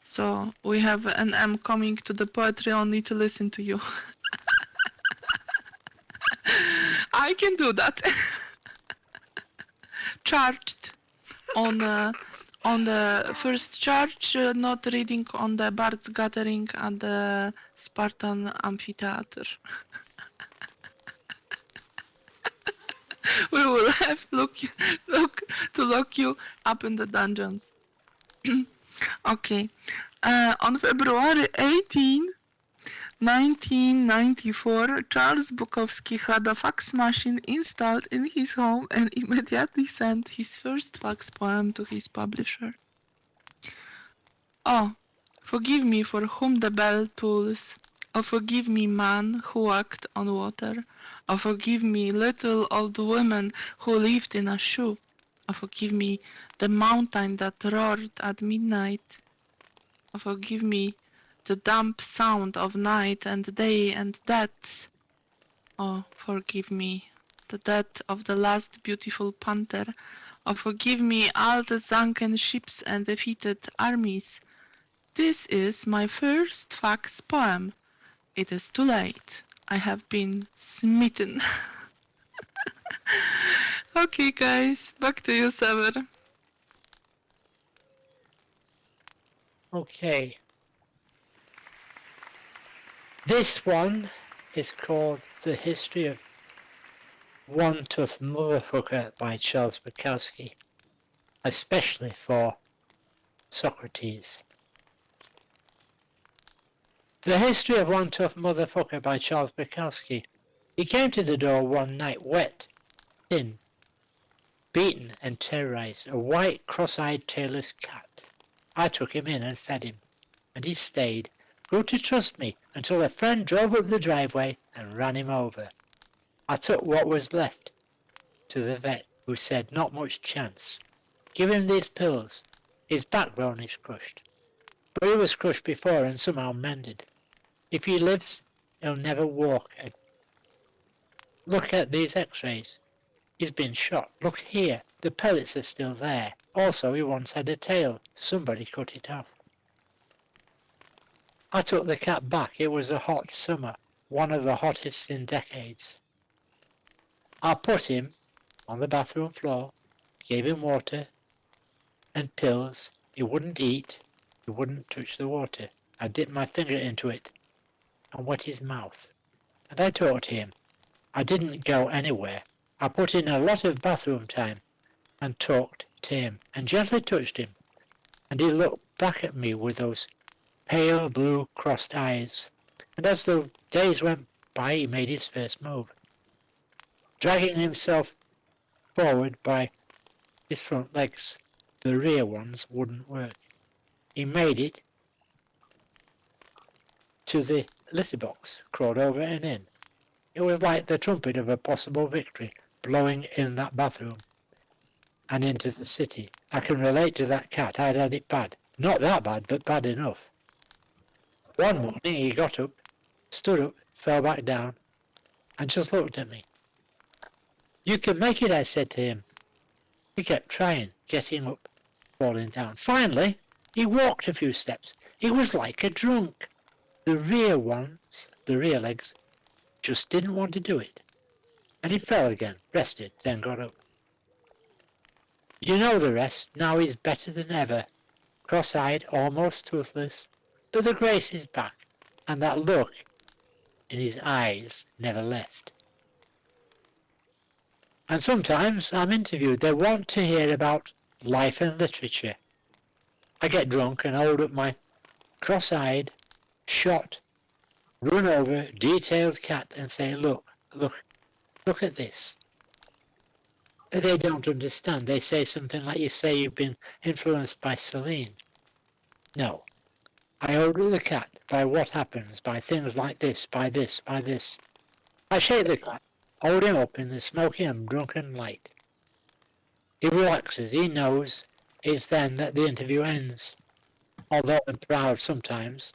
So we have an M coming to the poetry only to listen to you. I can do that. Charged on the first charge, not reading on the Bards Gathering at the Spartan Amphitheater. We will have to lock you up in the dungeons. Okay. On February 18, 1994, Charles Bukowski had a fax machine installed in his home and immediately sent his first fax poem to his publisher. Oh, forgive me for whom the bell tolls. Oh, forgive me, man who walked on water. Oh, forgive me, little old woman who lived in a shoe. Oh, forgive me, the mountain that roared at midnight. Oh, forgive me, the damp sound of night and day and death. Oh, forgive me, the death of the last beautiful panther. Oh, forgive me, all the sunken ships and defeated armies. This is my first fax poem. It is too late. I have been smitten. Okay, guys, back to you, Sever. Okay. This one is called The History of One Tough Motherfucker by Charles Bukowski, especially for Socrates. The History of One Tough Motherfucker by Charles Bukowski. He came to the door one night wet, thin, beaten and terrorized, a white, cross-eyed, tailless cat. I took him in and fed him, and he stayed, grew to trust me until a friend drove up the driveway and ran him over. I took what was left to the vet, who said not much chance. Give him these pills. His backbone is crushed. But he was crushed before and somehow mended. If he lives, he'll never walk. Look at these x-rays. He's been shot. Look here, the pellets are still there. Also, he once had a tail. Somebody cut it off. I took the cat back. It was a hot summer, one of the hottest in decades. I put him on the bathroom floor, gave him water and pills. He wouldn't eat. He wouldn't touch the water. I dipped my finger into it and wet his mouth. And I talked to him. I didn't go anywhere. I put in a lot of bathroom time and talked to him and gently touched him. And he looked back at me with those pale blue crossed eyes, and as the days went by he made his first move. Dragging himself forward by his front legs, the rear ones wouldn't work. He made it to the litter box, crawled over and in. It was like the trumpet of a possible victory blowing in that bathroom and into the city. I can relate to that cat. I'd had it bad. Not that bad, but bad enough. One morning he got up, stood up, fell back down, and just looked at me. You can make it, I said to him. He kept trying, getting up, falling down. Finally, he walked a few steps. He was like a drunk. The rear ones, the rear legs, just didn't want to do it. And he fell again, rested, then got up. You know the rest. Now he's better than ever. Cross-eyed, almost toothless, but the grace is back, and that look in his eyes never left. And sometimes I'm interviewed. They want to hear about life and literature. I get drunk and hold up my cross-eyed, shot, run over, detailed cat and say, look at this. But they don't understand. They say something like you say you've been influenced by Celine. No. I order the cat by what happens, by things like this, by this, by this. I shake the cat, hold him up in the smoky and drunken light. He relaxes, he knows it's then that the interview ends. Although I'm proud sometimes.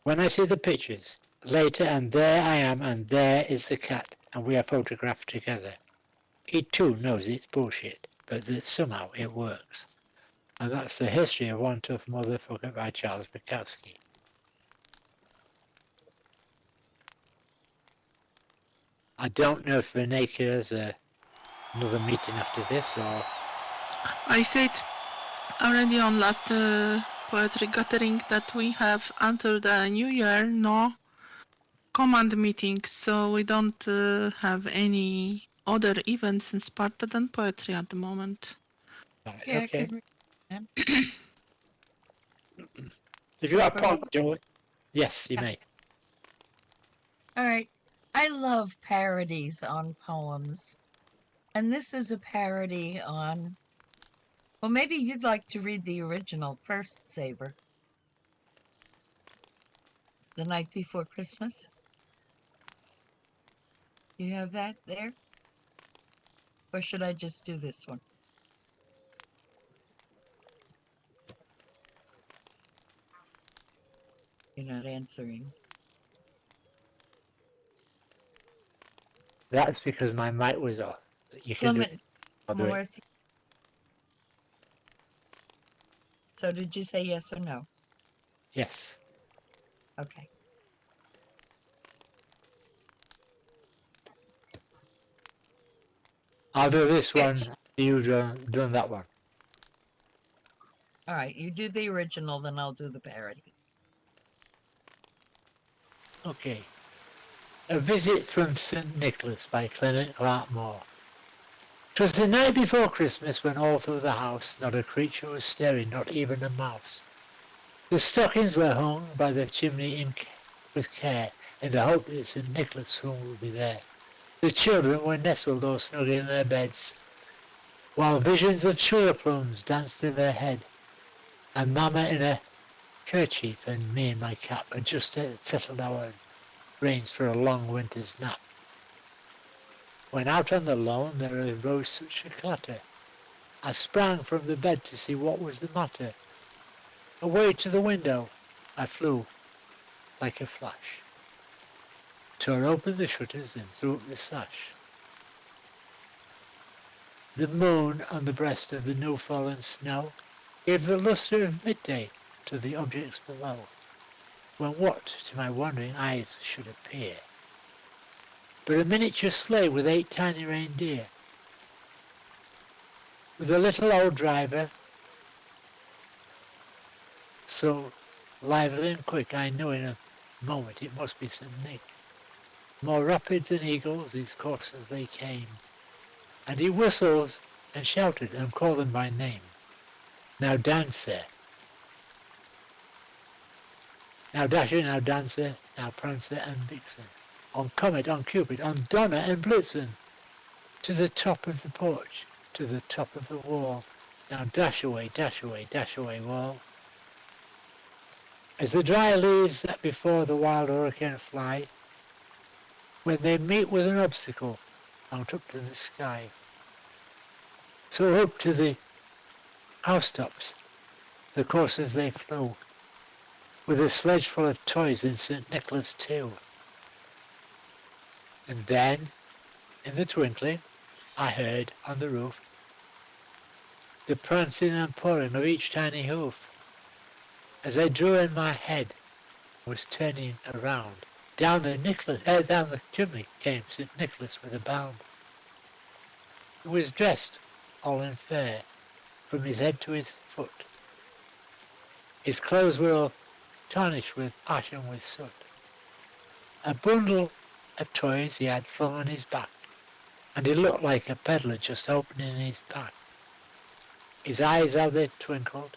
When I see the pictures, later, and there I am, and there is the cat, and we are photographed together. He too knows it's bullshit, but that somehow it works. And that's the history of One Tough Motherfucker by Charles Bukowski. I don't know if Reneka has another meeting after this, or... I said already on last poetry gathering that we have until the new year no command meetings, so we don't have any other events in Spartan Poetry at the moment. Right, Yeah, I okay. could read that. If you got a For poem, me? Joey? Yes, you Yeah. may. All right. I love parodies on poems. And this is a parody on, well, maybe you'd like to read the original first, Saber. The Night Before Christmas. You have that there? Or should I just do this one? You're not answering. That's because my mic was off. You can do it. Clement I'll do it. Morris. So did you say yes or no? Yes. Okay. I'll do this one. Pitch. You done that one. All right. You do the original, then I'll do the parody. Okay. A Visit from St. Nicholas by Clement Clark Moore. 'Twas the night before Christmas when all through the house not a creature was stirring, not even a mouse. The stockings were hung by the chimney with care, in the hope that St. Nicholas soon would be there. The children were nestled all snug in their beds, while visions of sugar plums danced in their head, and Mamma in a kerchief and me in my cap had just settled our reins for a long winter's nap. When out on the lawn there arose such a clatter, I sprang from the bed to see what was the matter. Away to the window I flew like a flash, tore open the shutters and threw up the sash. The moon on the breast of the new-fallen snow gave the lustre of midday to the objects below, when what to my wondering eyes should appear but a miniature sleigh with 8 tiny reindeer, with a little old driver, so lively and quick I knew in a moment it must be St. Nick. More rapid than eagles these coursers they came, and he whistles and shouted and called them by name. Now dance, sir. Now Dasher, now Dancer, now Prancer and Vixen, on Comet, on Cupid, on Donner and Blitzen, to the top of the porch, to the top of the wall. Now dash away, dash away, dash away, wall. As the dry leaves that before the wild hurricane fly, when they meet with an obstacle, mount up to the sky. So up to the housetops, the coursers they flew, with a sledge full of toys in St. Nicholas too. And then, in the twinkling, I heard on the roof the prancing and purring of each tiny hoof. As I drew in my head, was turning around. Down the chimney came St. Nicholas with a bound. He was dressed all in fair, from his head to his foot. His clothes were all tarnished with ash and with soot. A bundle of toys he had flung on his back, and he looked like a peddler just opening his pack. His eyes how they twinkled,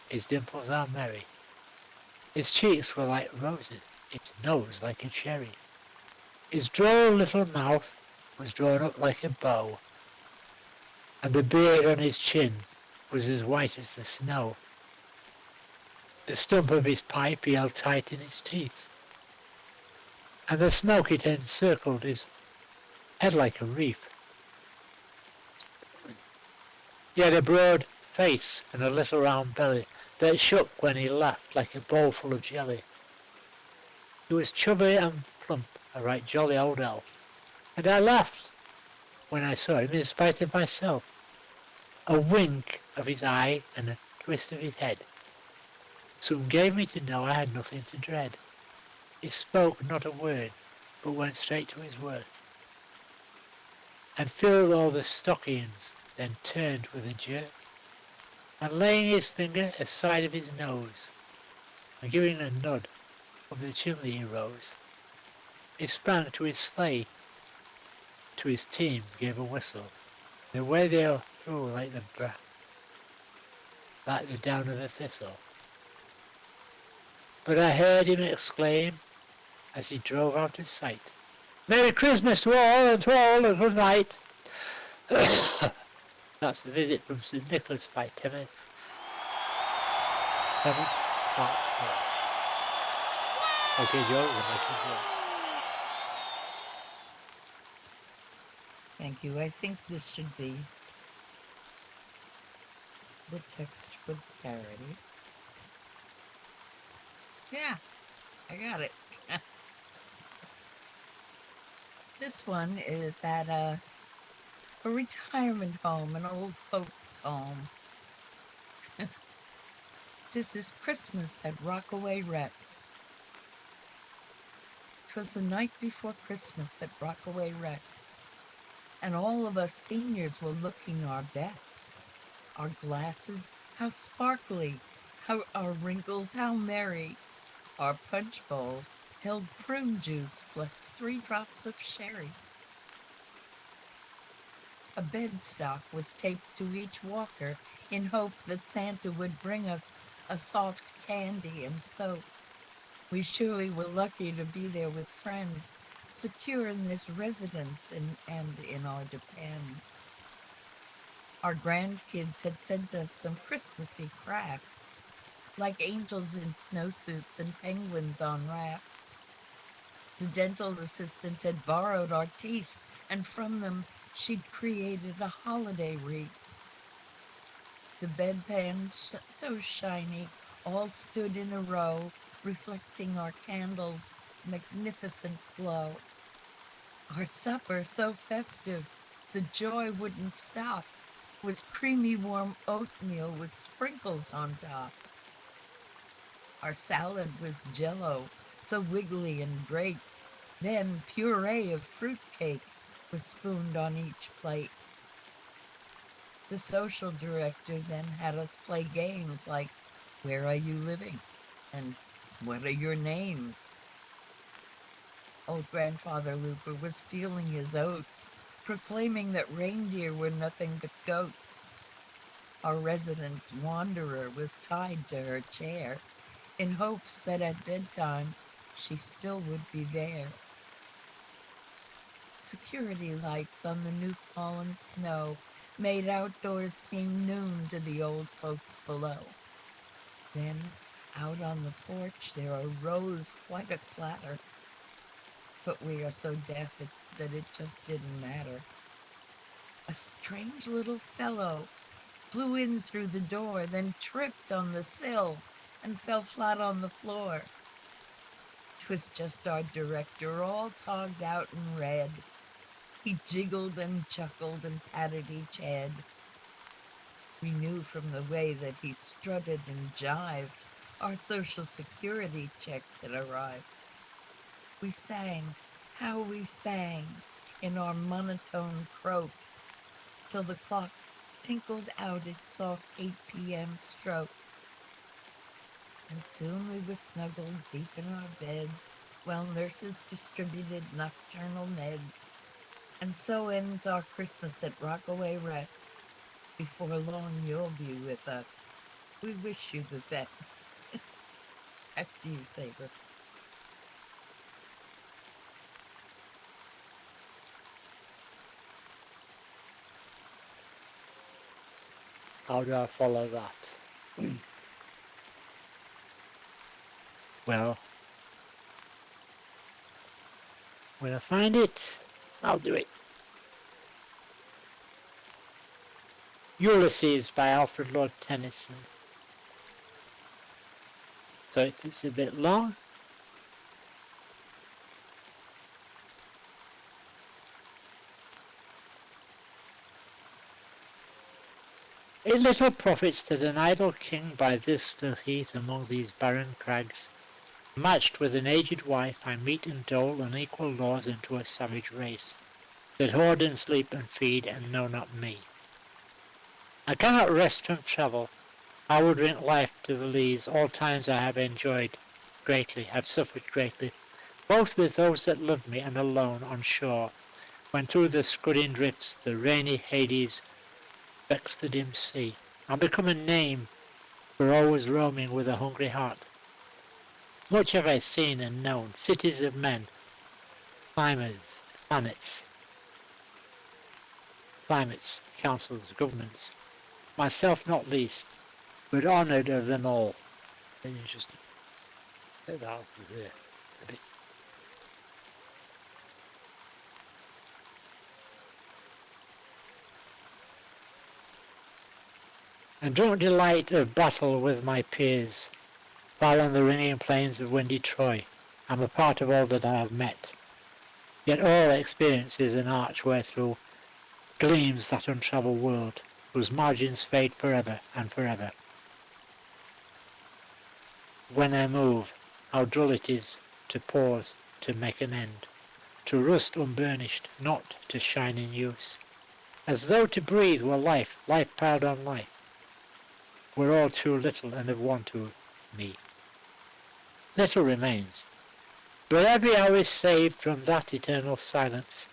his dimples how merry. His cheeks were like roses, his nose like a cherry. His droll little mouth was drawn up like a bow, and the beard on his chin was as white as the snow. The stump of his pipe he held tight in his teeth, and the smoke it encircled his head like a wreath. He had a broad face and a little round belly that shook when he laughed like a bowl full of jelly. He was chubby and plump, a right jolly old elf, and I laughed when I saw him in spite of myself. A wink of his eye and a twist of his head soon gave me to know I had nothing to dread. He spoke not a word, but went straight to his work, and filled all the stockings, then turned with a jerk, and laying his finger aside of his nose, and giving a nod, up the chimney he rose. He sprang to his sleigh, to his team gave a whistle, and away they all flew like the down of a thistle. But I heard him exclaim, as he drove out of sight, "Merry Christmas to all, and to all a good night." That's a visit from St. Nicholas by Timothy. Part 4. Okay, Joe, the next one. Thank you. I think this should be the text for the parody. Yeah, I got it. This one is at a retirement home, an old folks' home. This is Christmas at Rockaway Rest. 'Twas the night before Christmas at Rockaway Rest, and all of us seniors were looking our best. Our glasses, how sparkly, how our wrinkles, how merry. Our punch bowl held prune juice plus 3 drops of sherry. A bedstock was taped to each walker in hope that Santa would bring us a soft candy and soap. We surely were lucky to be there with friends, secure in this residence and in our depends. Our grandkids had sent us some Christmassy crafts, like angels in snowsuits and penguins on rafts. The dental assistant had borrowed our teeth, and from them she'd created a holiday wreath. The bedpans, so shiny, all stood in a row, reflecting our candles' magnificent glow. Our supper, so festive, the joy wouldn't stop, was creamy warm oatmeal with sprinkles on top. Our salad was Jell-O, so wiggly and great. Then puree of fruitcake was spooned on each plate. The social director then had us play games like, "Where are you living?" and "What are your names?" Old Grandfather Looper was feeling his oats, proclaiming that reindeer were nothing but goats. Our resident wanderer was tied to her chair, in hopes that at bedtime she still would be there. Security lights on the new fallen snow made outdoors seem noon to the old folks below. Then, out on the porch, there arose quite a clatter. But we are so deaf that it just didn't matter. A strange little fellow flew in through the door, then tripped on the sill and fell flat on the floor. 'Twas just our director, all togged out in red. He jiggled and chuckled and patted each head. We knew from the way that he strutted and jived our Social Security checks had arrived. We sang, how we sang, in our monotone croak, till the clock tinkled out its soft 8 p.m. stroke. And soon we were snuggled deep in our beds, while nurses distributed nocturnal meds. And so ends our Christmas at Rockaway Rest. Before long you'll be with us. We wish you the best. Back to you, Saber. How do I follow that? Well, when I find it, I'll do it. Ulysses by Alfred Lord Tennyson. So if it's a bit long, it little profits that an idle king by this still heath among these barren crags, matched with an aged wife, I meet and dole unequal laws into a savage race, that hoard and sleep and feed and know not me. I cannot rest from travel. I would drink life to the lees. All times I have enjoyed greatly, have suffered greatly, both with those that loved me and alone on shore, when through the scudding drifts the rainy Hades vexed the dim sea, and become a name for always roaming with a hungry heart. Much have I seen and known, cities of men, planets, councils, governments, myself not least, but honoured of them all. Then you just take that off of here a bit. And don't delight of battle with my peers, while on the ringing plains of windy Troy I'm a part of all that I have met. Yet all experience is an arch wherethrough gleams that untravelled world, whose margins fade forever and forever. When I move, how dull it is to pause, to make an end, to rust unburnished, not to shine in use, as though to breathe were life, life piled on life, were all too little and of one to me. Little remains, but every hour is saved from that eternal silence,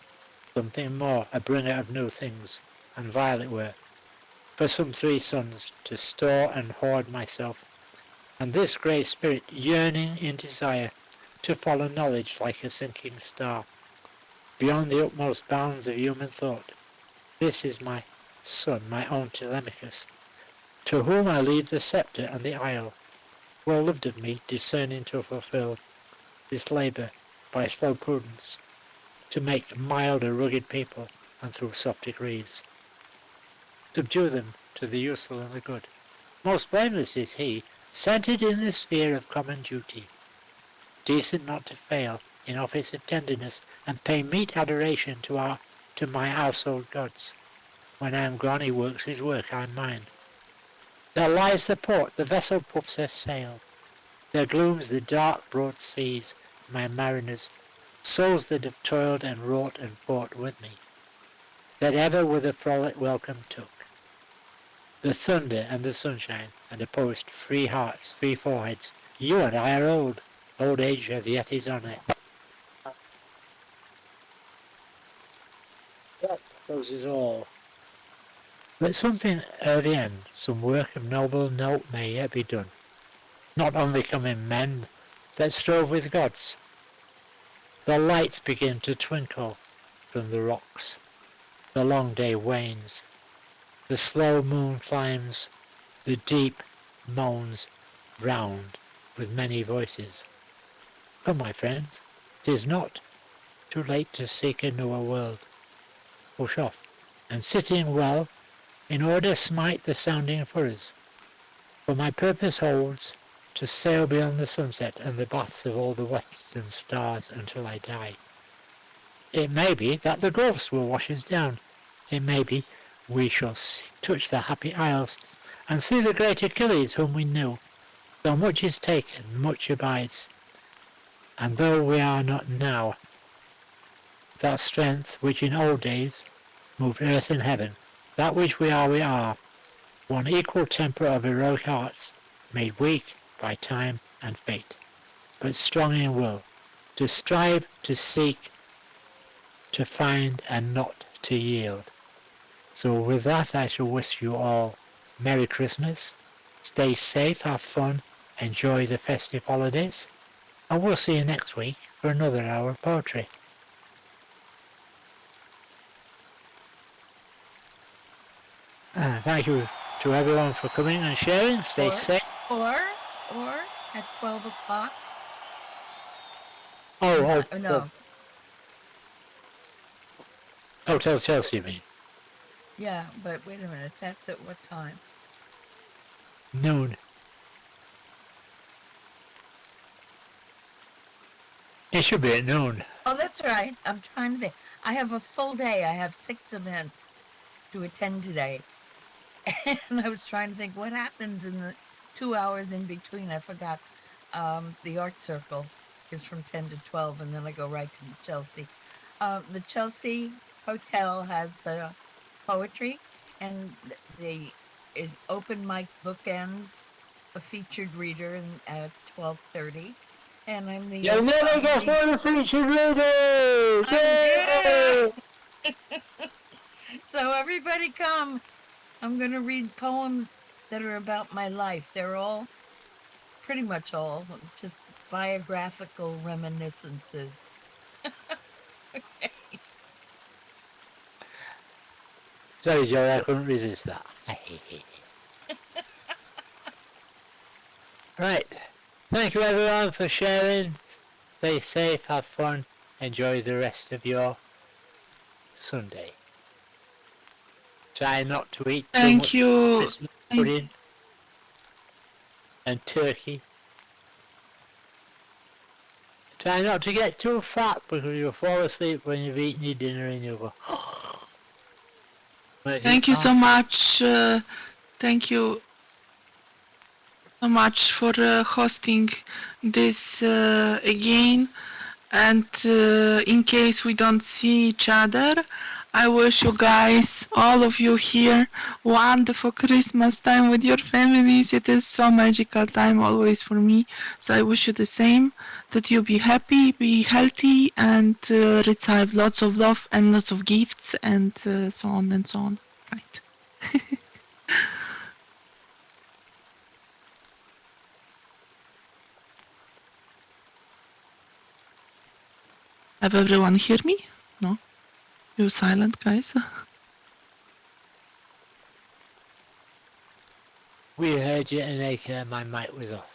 something more, a bringer of new things, and vile it were, for some 3 suns to store and hoard myself, and this grey spirit yearning in desire to follow knowledge like a sinking star, beyond the utmost bounds of human thought. This is my son, my own Telemachus, to whom I leave the sceptre and the isle, well loved of me, discerning to fulfil this labour by slow prudence, to make mild a rugged people, and through soft degrees subdue them to the useful and the good. Most blameless is he, centred in the sphere of common duty, decent not to fail in office of tenderness, and pay meet adoration to my household gods. When I am gone, he works his work, I mine. There lies the port, the vessel puffs her sail, there glooms the dark broad seas, my mariners, souls that have toiled and wrought and fought with me, that ever with a frolic welcome took the thunder and the sunshine, and a poet's 3 hearts, 3 foreheads. You and I are old. Old age hath yet his honour. That closes all. But something at the end, some work of noble note may yet be done. not unbecoming men that strove with gods. The lights begin to twinkle from the rocks. The long day wanes. The slow moon climbs. The deep moans round with many voices. Come, my friends, 'tis not too late to seek a newer world. Push off, and sitting well, in order smite the sounding furrows. For my purpose holds to sail beyond the sunset and the baths of all the western stars until I die. It may be that the gulfs will wash us down. It may be we shall touch the happy isles and see the great Achilles whom we knew. Though much is taken, much abides. And though we are not now, that strength which in old days moved earth and heaven, that which we are, one equal temper of heroic hearts, made weak by time and fate, but strong in will, to strive, to seek, to find, and not to yield. So with that, I shall wish you all Merry Christmas, stay safe, have fun, enjoy the festive holidays, and we'll see you next week for another hour of poetry. Thank you to everyone for coming and sharing. Stay safe. Or at 12 o'clock. Oh, No. Oh, tell Chelsea, you mean? Yeah, but wait a minute. That's at what time? Noon. It should be at noon. Oh, that's right. I'm trying to think. I have a full day. I have 6 events to attend today. And I was trying to think what happens in the 2 hours in between. I forgot. The art circle is from 10 to 12, and then I go right to the Chelsea. The Chelsea Hotel has poetry, and the open mic bookends a featured reader at 12:30. And I'm the You'll never guess what the featured readers! So everybody come. I'm going to read poems that are about my life. They're all, pretty much all, just biographical reminiscences. Okay. Sorry, Joey, I couldn't resist that. Right. Thank you everyone for sharing. Stay safe, have fun, enjoy the rest of your Sunday. Try not to eat too much Christmas pudding and turkey. Try not to get too fat because you'll fall asleep when you've eaten your dinner and you'll go. Thank you so much. Thank you so much for hosting this again. And in case we don't see each other, I wish you guys, all of you here, wonderful Christmas time with your families. It is so magical time always for me. So I wish you the same, that you be happy, be healthy, and receive lots of love and lots of gifts and so on and so on. Right. Have everyone hear me? No? You're silent, guys. We heard you and AK, my mic was off.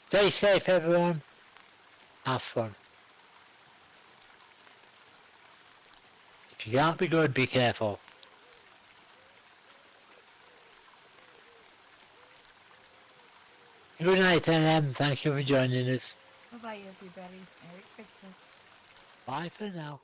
Stay safe everyone. Have fun. If you can't be good, be careful. Good night, NM. Thank you for joining us. Bye-bye, everybody. Merry Christmas. Bye for now.